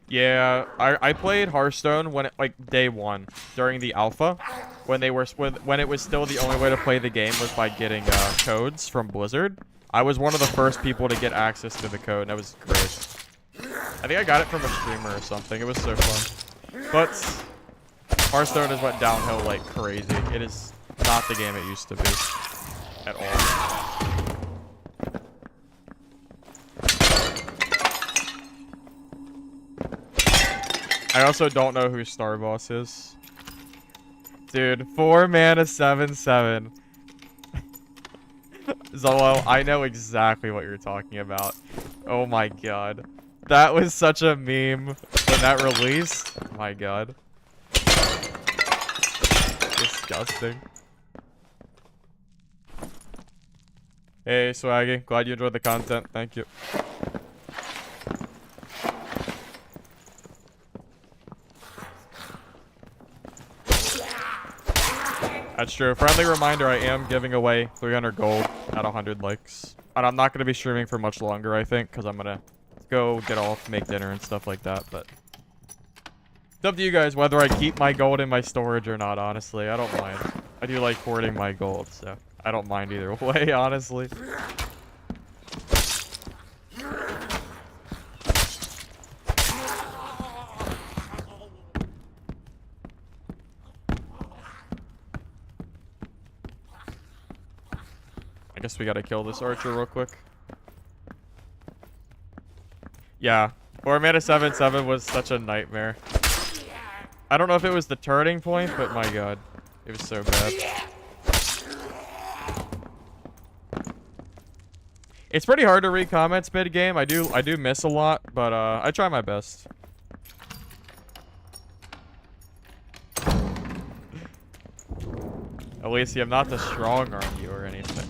Yeah, I played Hearthstone when like day one during the alpha, when it was still the only way to play the game was by getting codes from Blizzard. I was one of the first people to get access to the code, and that was great. I think I got it from a streamer or something. It was so fun. But Hearthstone has went downhill like crazy. It is not the game it used to be at all. I also don't know who Star Boss is. Dude, 4 mana 7/7. Zolo, I know exactly what you're talking about. Oh my god. That was such a meme when that released. Oh my god. Disgusting. Hey, Swaggy. Glad you enjoyed the content. Thank you. That's true. Friendly reminder, I am giving away 300 gold at 100 likes. And I'm not going to be streaming for much longer, I think, because I'm going to go get off, make dinner and stuff like that. But it's up to you guys whether I keep my gold in my storage or not, honestly. I don't mind. I do like hoarding my gold, so I don't mind either way, honestly. Guess we gotta kill this archer real quick. Yeah. 4 mana 7/7 was such a nightmare. I don't know if it was the turning point, but my god. It was so bad. It's pretty hard to read comments mid-game. I do miss a lot, but I try my best. Alicia, I'm not to strong arm you or anything.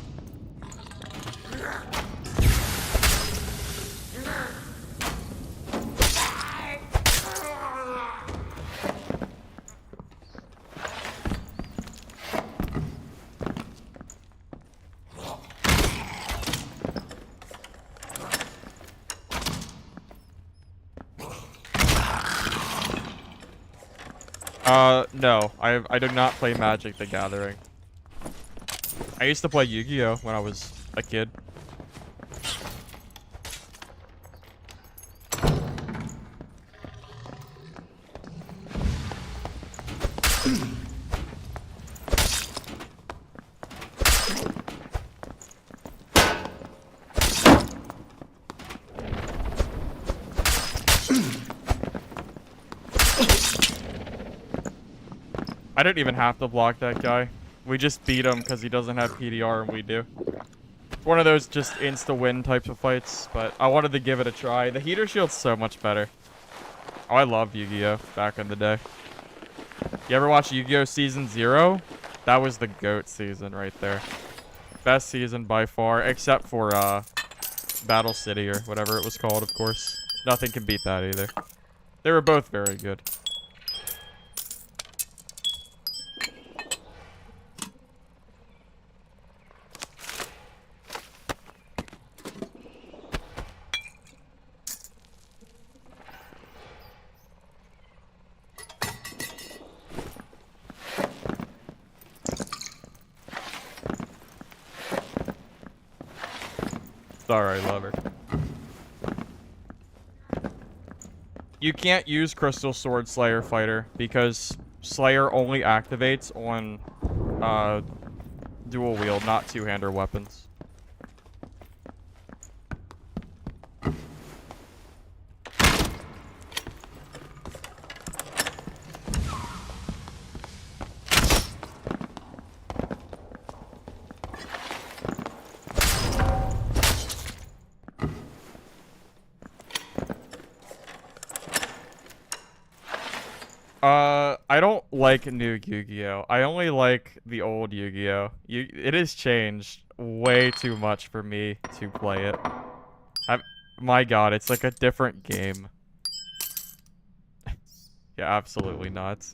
No. I do not play Magic the Gathering. I used to play Yu-Gi-Oh! When I was a kid. I didn't even have to block that guy. We just beat him because he doesn't have PDR and we do. It's one of those just insta-win types of fights, but I wanted to give it a try. The heater shield's so much better. Oh, I loved Yu-Gi-Oh! Back in the day. You ever watch Yu-Gi-Oh! Season 0? That was the GOAT season right there. Best season by far, except for Battle City or whatever it was called, of course. Nothing can beat that either. They were both very good. Sorry, lover. You can't use Crystal Sword Slayer Fighter because Slayer only activates on dual wield, not two-hander weapons. I don't like new Yu-Gi-Oh! I only like the old Yu-Gi-Oh! It has changed way too much for me to play it. My god, it's like a different game. Yeah, absolutely not.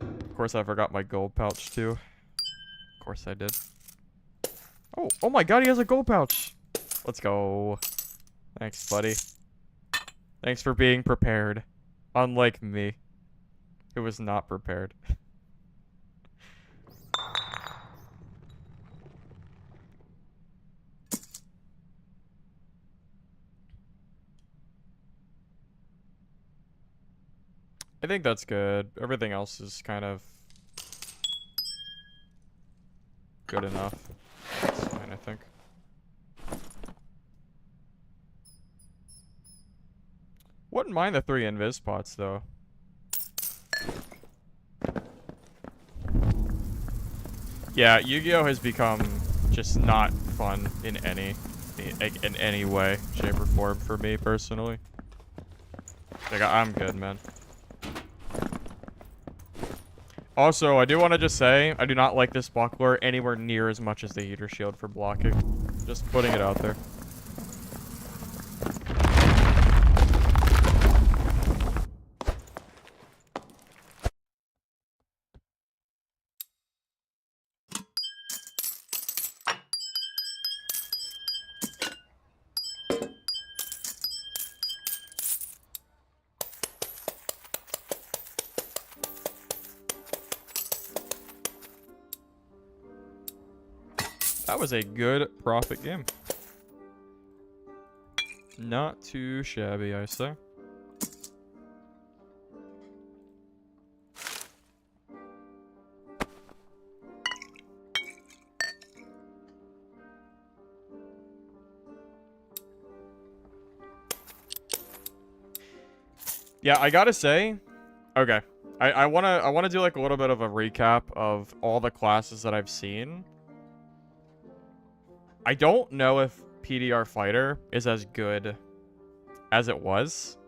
Of course, I forgot my gold pouch, too. Of course I did. Oh my god, he has a gold pouch! Let's go. Thanks, buddy. Thanks for being prepared. Unlike me, who was not prepared. I think that's good. Everything else is kind of good enough. That's fine, I think. Wouldn't mind the 3 invis pots, though. Yeah, Yu-Gi-Oh! Has become just not fun in any way, shape, or form for me, personally. Like, I'm good, man. Also, I do want to just say, I do not like this buckler anywhere near as much as the heater shield for blocking. Just putting it out there. That was a good profit game. Not too shabby, I say. Yeah, I gotta say, okay. I wanna do like a little bit of a recap of all the classes that I've seen. I don't know if PDR Fighter is as good as it was.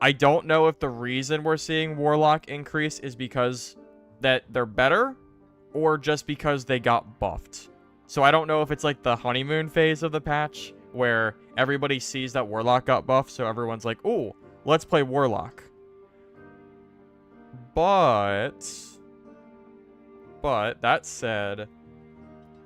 I don't know if the reason we're seeing Warlock increase is because that they're better or just because they got buffed. So I don't know if it's like the honeymoon phase of the patch where everybody sees that Warlock got buffed, so everyone's like, ooh, let's play Warlock. But that said,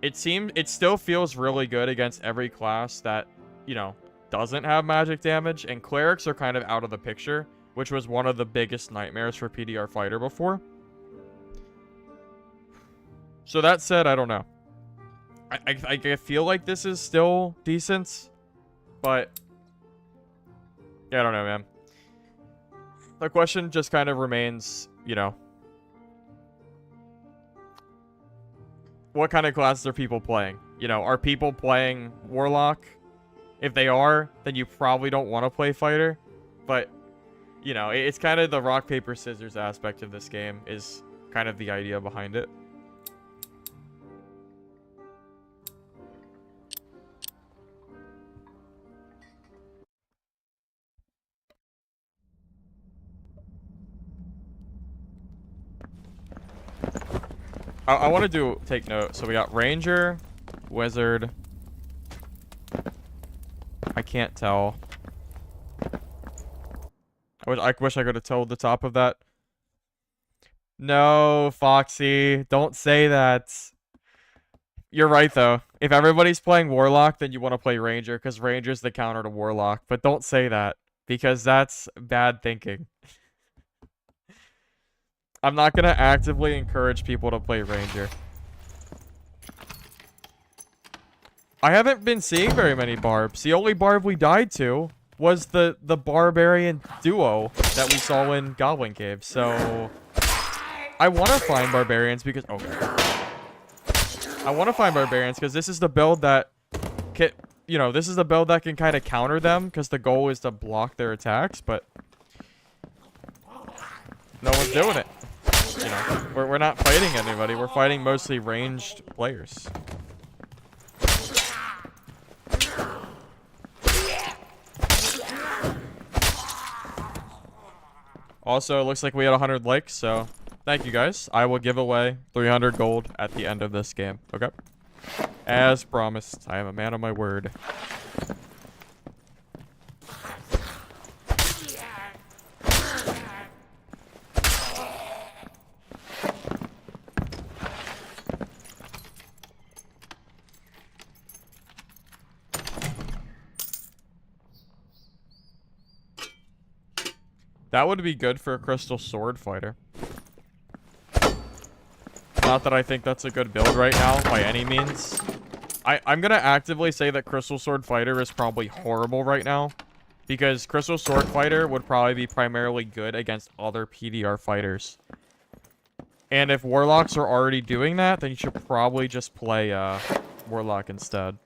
it still feels really good against every class that, you know, doesn't have magic damage, and clerics are kind of out of the picture, which was one of the biggest nightmares for PDR Fighter before. So that said, I don't know. I feel like this is still decent, but yeah, I don't know, man. The question just kind of remains, you know, what kind of classes are people playing? You know, are people playing Warlock? If they are, then you probably don't want to play Fighter. But, you know, it's kind of the rock, paper, scissors aspect of this game is kind of the idea behind it. I want to take note. So we got Ranger, Wizard. I can't tell. I wish I could have told the top of that. No, Foxy, don't say that. You're right, though. If everybody's playing Warlock, then you want to play Ranger, because Ranger's the counter to Warlock. But don't say that, because that's bad thinking. I'm not going to actively encourage people to play Ranger. I haven't been seeing very many barbs. The only barb we died to was the barbarian duo that we saw in Goblin Cave. So I want to find barbarians because I want to find barbarians because this is the build that can, you know, this is the build that can kind of counter them because the goal is to block their attacks, but no one's doing it. You know, we're not fighting anybody. We're fighting mostly ranged players. Also, it looks like we had 100 likes, so thank you guys. I will give away 300 gold at the end of this game, okay? As promised, I am a man of my word. That would be good for a Crystal Sword Fighter. Not that I think that's a good build right now, by any means. I'm gonna actively say that Crystal Sword Fighter is probably horrible right now. Because Crystal Sword Fighter would probably be primarily good against other PDR fighters. And if Warlocks are already doing that, then you should probably just play Warlock instead.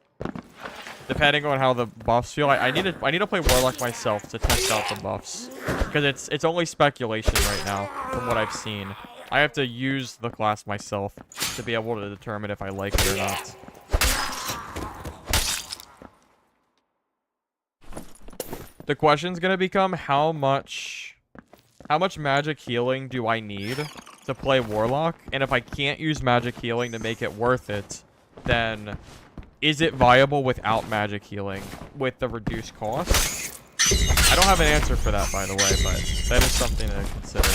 Depending on how the buffs feel, I need to play Warlock myself to test out the buffs, because it's only speculation right now from what I've seen. I have to use the class myself to be able to determine if I like it or not. The question's gonna become how much magic healing do I need to play Warlock, and if I can't use magic healing to make it worth it, then is it viable without magic healing with the reduced cost? I don't have an answer for that, by the way, but that is something to consider.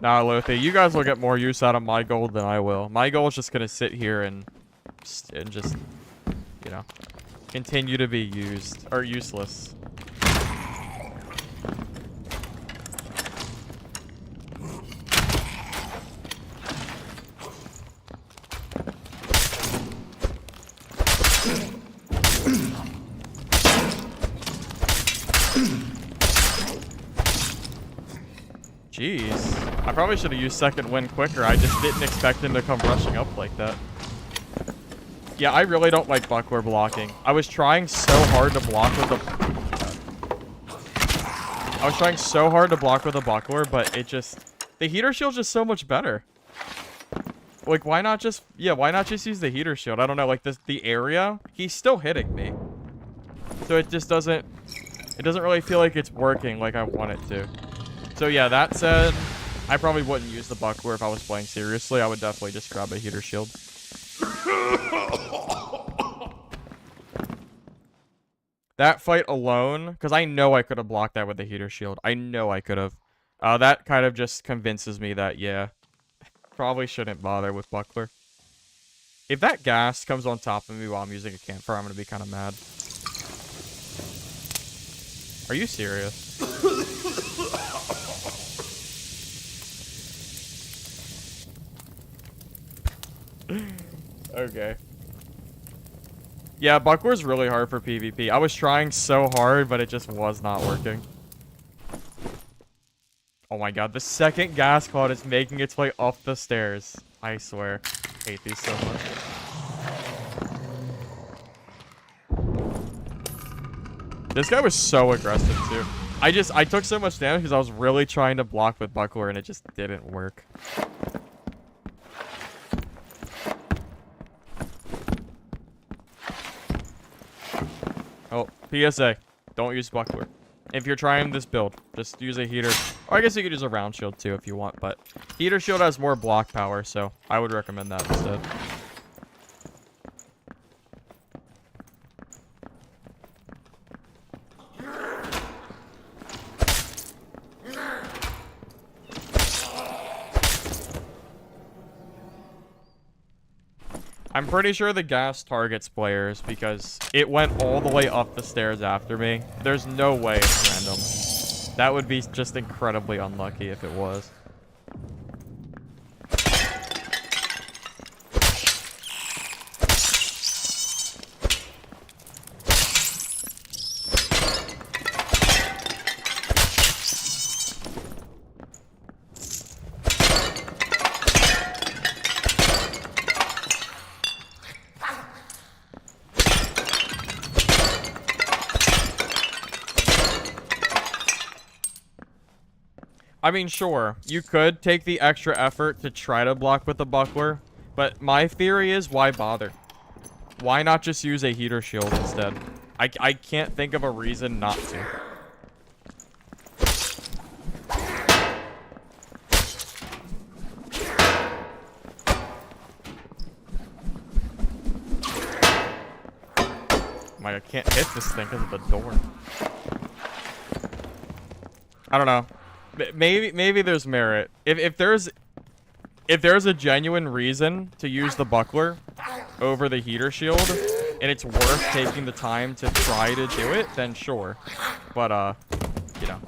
Nah, Lothy, you guys will get more use out of my gold than I will. My gold is just gonna sit here and just, you know, continue to be used or useless. Jeez. I probably should have used second wind quicker. I just didn't expect him to come rushing up like that. Yeah, I really don't like buckler blocking. I was trying so hard to block with the... I was trying so hard to block with a buckler, but it just... The heater shield's just so much better. Like, why not just... Yeah, why not just use the heater shield? I don't know, like, the area, he's still hitting me. So it just doesn't... It doesn't really feel like it's working like I want it to. So yeah, that said, I probably wouldn't use the buckler if I was playing seriously. I would definitely just grab a heater shield. That fight alone, because I know I could have blocked that with the heater shield. I know I could have. That kind of just convinces me that, yeah, probably shouldn't bother with buckler. If that gas comes on top of me while I'm using a campfire, I'm going to be kind of mad. Are you serious? Okay. Yeah, buckler's really hard for PvP. I was trying so hard, but it just was not working. Oh my god, the second gas cloud is making its way up the stairs. I swear. I hate these so much. This guy was so aggressive, too. I took so much damage because I was really trying to block with buckler, and it just didn't work. Oh, PSA. Don't use buckler. If you're trying this build, just use a heater. Or I guess you could use a round shield too if you want, but heater shield has more block power, so I would recommend that instead. I'm pretty sure the gas targets players because it went all the way up the stairs after me. There's no way it's random. That would be just incredibly unlucky if it was. I mean, sure, you could take the extra effort to try to block with the buckler, but my theory is, why bother? Why not just use a heater shield instead? I can't think of a reason not to. I can't hit this thing because of the door. I don't know. Maybe there's merit. If there's a genuine reason to use the buckler over the heater shield, and it's worth taking the time to try to do it, then sure. But you know,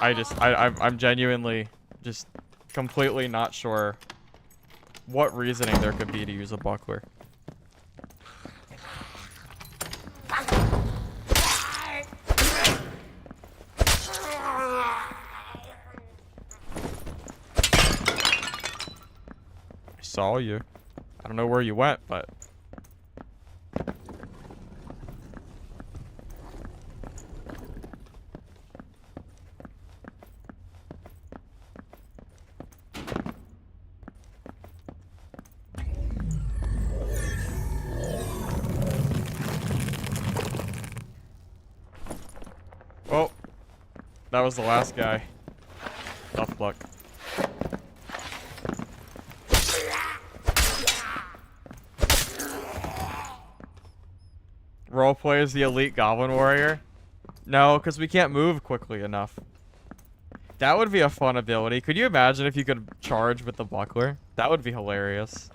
I'm genuinely just completely not sure what reasoning there could be to use a buckler. Saw you. I don't know where you went, but well, that was the last guy. Tough luck. Roleplay as the elite goblin warrior? No, because we can't move quickly enough. That would be a fun ability. Could you imagine if you could charge with the buckler? That would be hilarious.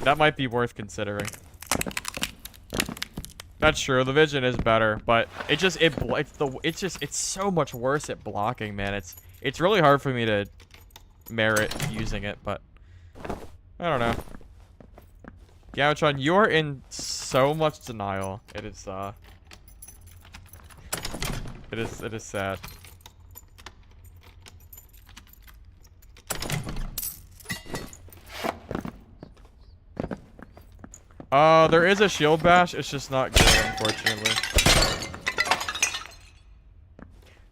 That might be worth considering. That's true. The vision is better, but it's so much worse at blocking, man. It's really hard for me to merit using it, but I don't know. Gauchon, you're in so much denial. It is It is sad. There is a shield bash. It's just not good, unfortunately.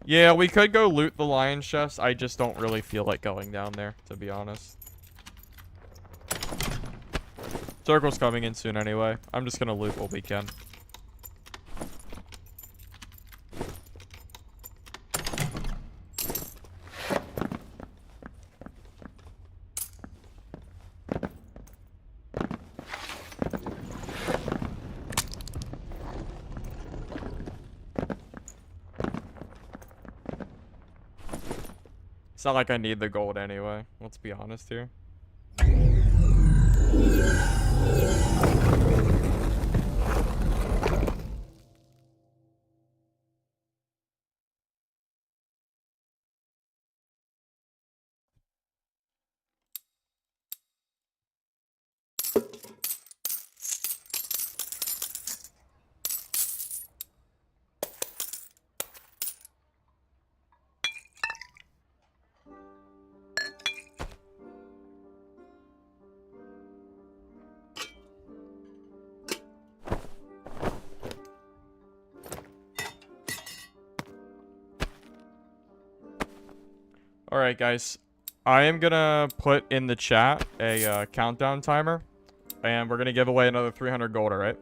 Yeah, we could go loot the lion's chest. I just don't really feel like going down there, to be honest. Circle's coming in soon anyway. I'm just gonna loot what we can. It's not like I need the gold anyway. Let's be honest here. Alright, guys. I am gonna put in the chat a countdown timer. And we're gonna give away another 300 gold, alright?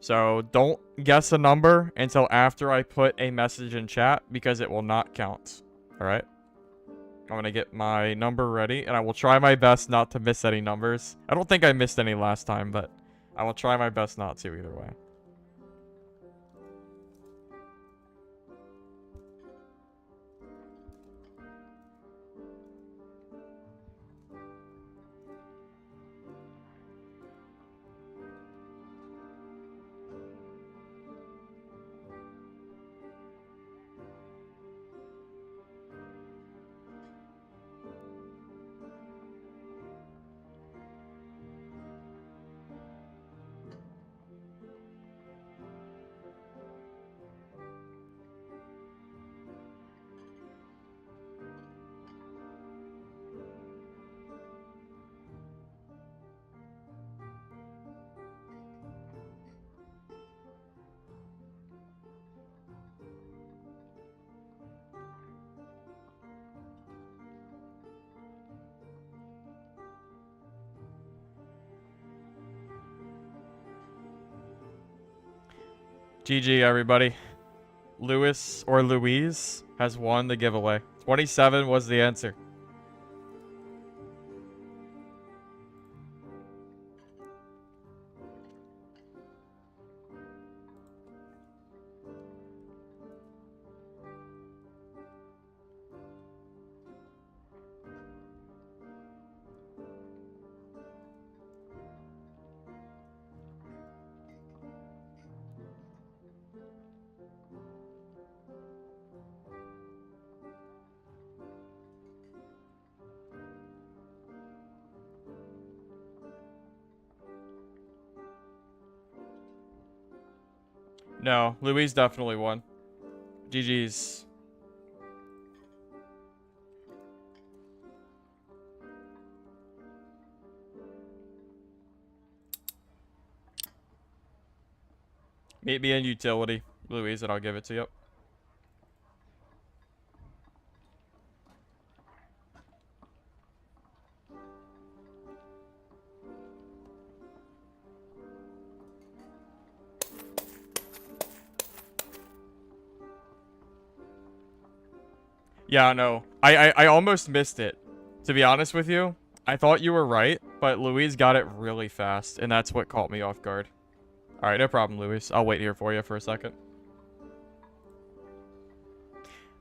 So, don't guess a number until after I put a message in chat, because it will not count. Alright? I'm gonna get my number ready, and I will try my best not to miss any numbers. I don't think I missed any last time, but I will try my best not to either way. GG, everybody. Lewis or Louise has won the giveaway. 27 was the answer. No, Louise definitely won. GG's. Meet me in utility, Louise, and I'll give it to you. Yeah, no. I almost missed it. To be honest with you, I thought you were right, but Louise got it really fast, and that's what caught me off guard. Alright, no problem, Louise. I'll wait here for you for a second.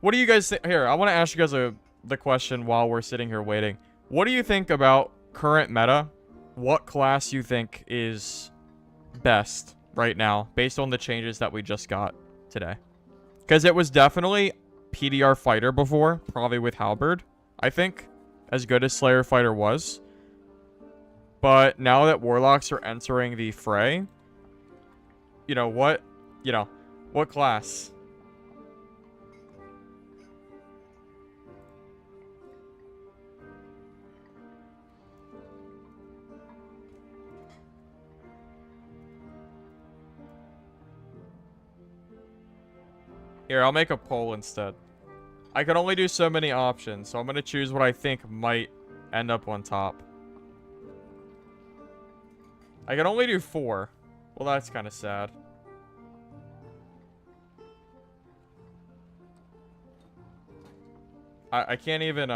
What do you guys think? Here, I want to ask you guys the question while we're sitting here waiting. What do you think about current meta? What class you think is best right now, based on the changes that we just got today? Because it was definitely PDR Fighter before, probably with Halberd, I think, as good as Slayer Fighter was. But now that Warlocks are entering the fray, what class? Here, I'll make a poll instead. I can only do so many options, so I'm gonna choose what I think might end up on top. I can only do 4. Well, that's kind of sad. I can't even,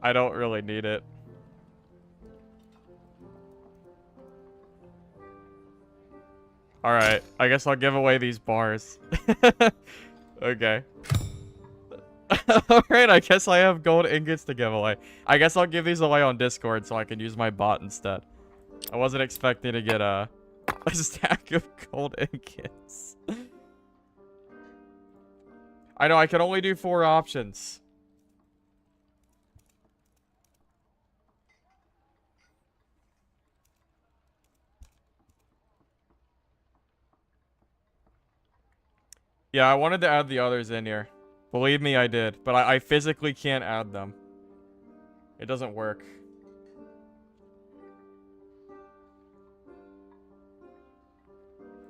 I don't really need it. Alright, I guess I'll give away these bars. Okay. Alright, I guess I have gold ingots to give away. I guess I'll give these away on Discord so I can use my bot instead. I wasn't expecting to get a stack of gold ingots. I know, I can only do 4 options. Yeah, I wanted to add the others in here. Believe me, I did. But I physically can't add them. It doesn't work.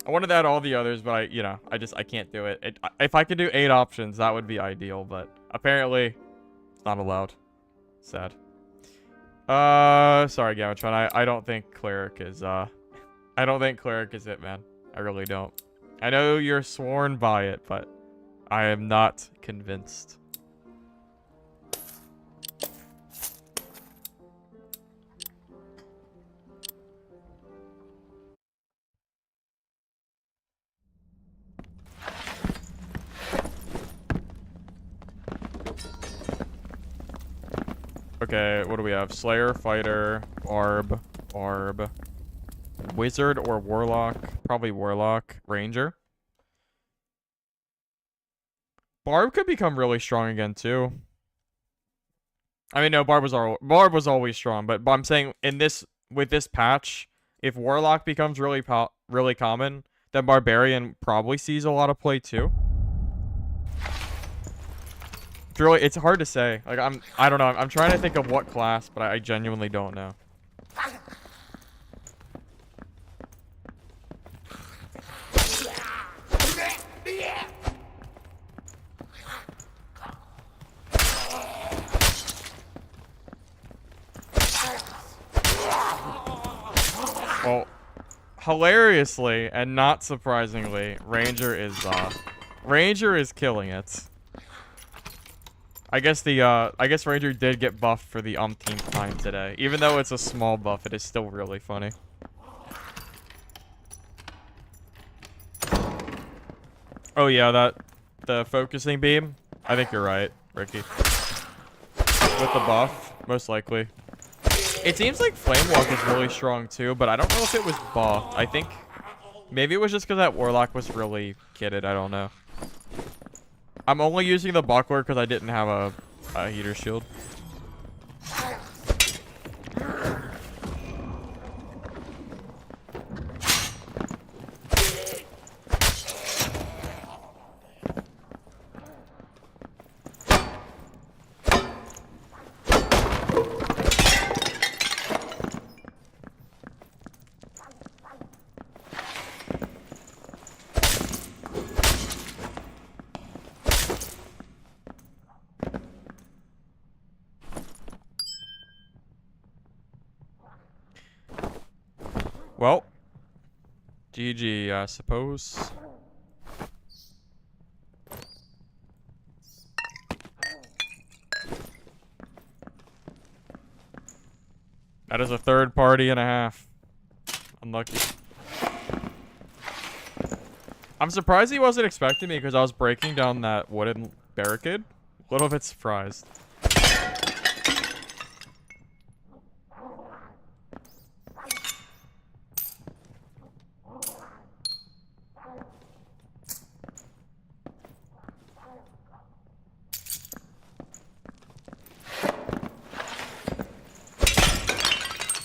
I wanted to add all the others, but I can't do it. If I could do 8 options, that would be ideal, but apparently it's not allowed. Sad. Sorry, Gamatron. I don't think Cleric is, I don't think Cleric is it, man. I really don't. I know you're sworn by it, but I am not convinced. Okay, what do we have? Slayer, Fighter, Barb, Wizard or Warlock? Probably Warlock. Ranger. Barb could become really strong again too. I mean, no, Barb was always strong, but I'm saying with this patch, if Warlock becomes really common, then Barbarian probably sees a lot of play too. It's hard to say. Like I don't know. I'm trying to think of what class, but I genuinely don't know. Well, hilariously and not surprisingly, Ranger is killing it. I guess Ranger did get buffed for the umpteenth time today. Even though it's a small buff, it is still really funny. Oh yeah, the focusing beam. I think you're right, Ricky. With the buff, most likely. It seems like Flame Walk is really strong too, but I don't know if it was buffed. I think maybe it was just because that Warlock was really kitted. I don't know. I'm only using the buckler because I didn't have a heater shield. Well, GG, I suppose. That is a third party and a half. Unlucky. I'm surprised he wasn't expecting me because I was breaking down that wooden barricade. A little bit surprised.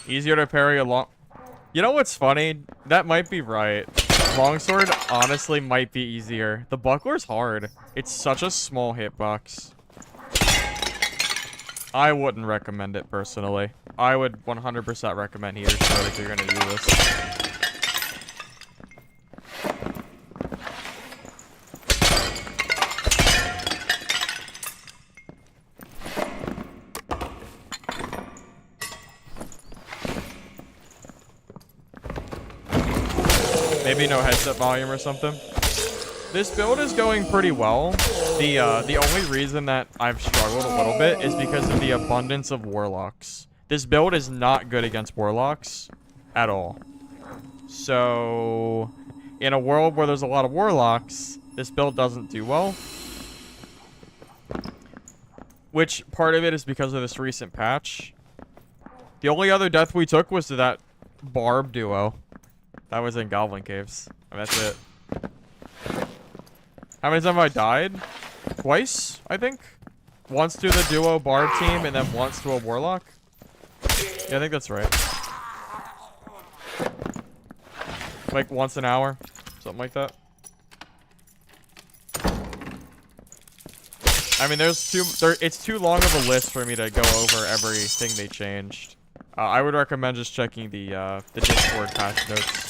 Easier to parry a long... You know what's funny? That might be right. Longsword honestly might be easier. The buckler's hard. It's such a small hitbox. I wouldn't recommend it personally. I would 100% recommend heater sword if you're gonna use this. Maybe no headset volume or something. This build is going pretty well. The only reason that I've struggled a little bit is because of the abundance of Warlocks. This build is not good against Warlocks at all. So, in a world where there's a lot of Warlocks, this build doesn't do well. Which part of it is because of this recent patch. The only other death we took was to that Barb duo. That was in Goblin Caves. And that's it. How many times have I died? Twice, I think? Once to the duo Barb team, and then once to a Warlock? Yeah, I think that's right. Like, once an hour. Something like that. I mean, it's too long of a list for me to go over everything they changed. I would recommend just checking the Discord patch notes.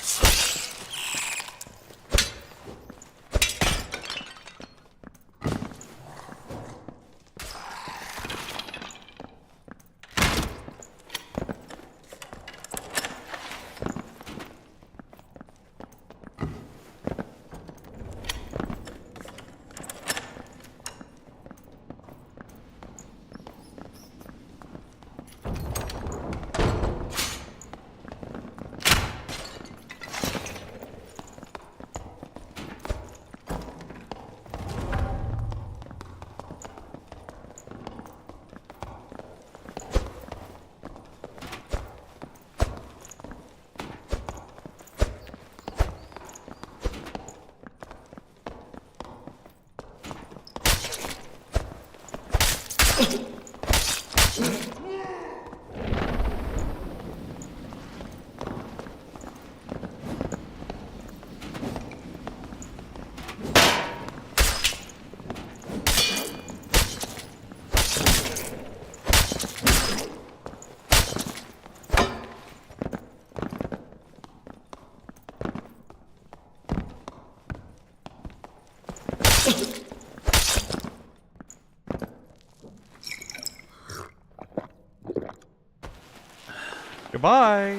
Goodbye.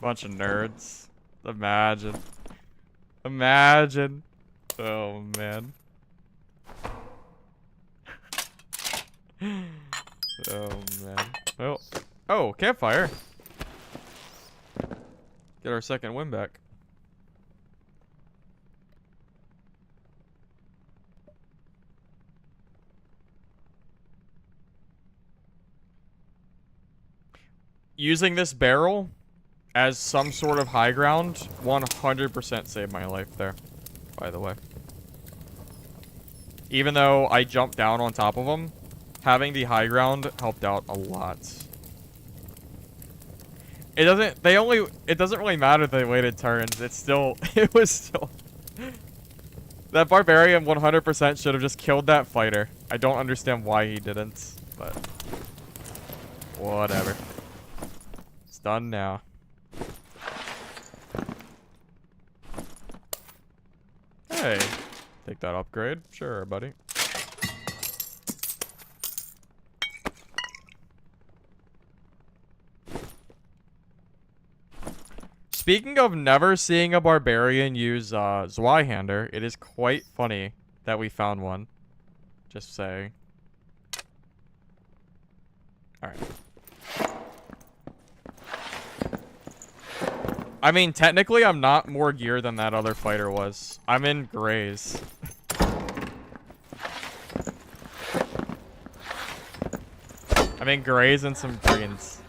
Bunch of nerds. Imagine. Imagine. Oh, man. Oh, man. Well. Oh, campfire. Get our second win back. Using this barrel as some sort of high ground 100% saved my life there, by the way. Even though I jumped down on top of them, having the high ground helped out a lot. It doesn't really matter if they waited turns. It's still, it was still. That barbarian 100% should have just killed that fighter. I don't understand why he didn't, but whatever. It's done now. Hey, take that upgrade. Sure, buddy. Speaking of never seeing a barbarian use Zweihander, it is quite funny that we found one. Just saying. Alright. I mean, technically, I'm not more gear than that other fighter was. I'm in grays. I'm in grays and some greens.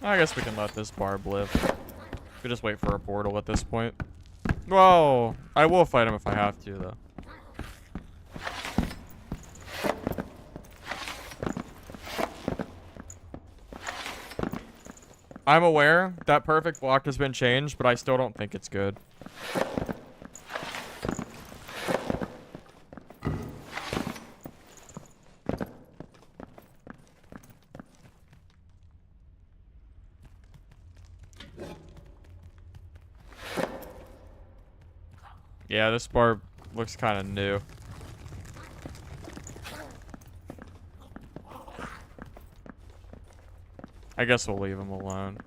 I guess we can let this barb live. We just wait for a portal at this point. Well, I will fight him if I have to, though. I'm aware that perfect block has been changed, but I still don't think it's good. Yeah, this barb looks kind of new. I guess we'll leave him alone.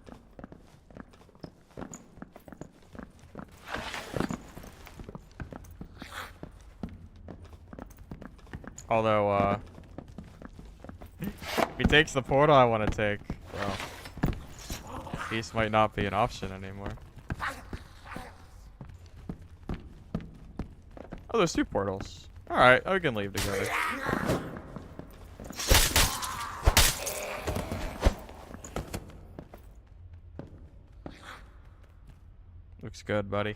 Although, if he takes the portal I want to take, well, peace might not be an option anymore. Oh, there's 2 portals. Alright, we can leave together. Looks good, buddy.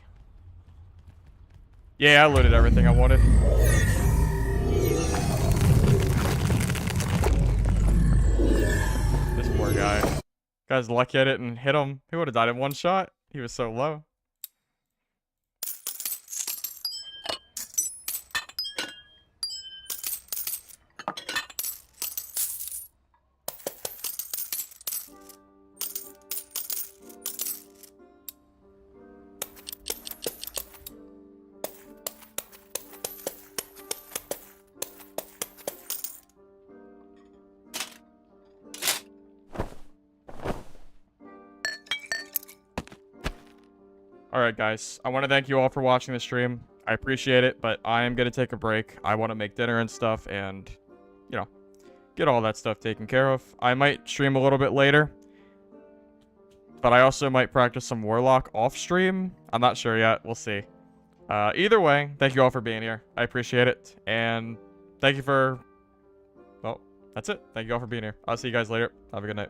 Yeah, I looted everything I wanted. This poor guy. Guy's lucky I didn't hit him. He would have died in 1 shot. He was so low. Alright guys, I want to thank you all for watching the stream. I appreciate it, but I am going to take a break. I want to make dinner and stuff and, you know, get all that stuff taken care of. I might stream a little bit later, but I also might practice some Warlock off stream. I'm not sure yet. We'll see. Either way, thank you all for being here. I appreciate it. And thank you for... Well, that's it. Thank you all for being here. I'll see you guys later. Have a good night.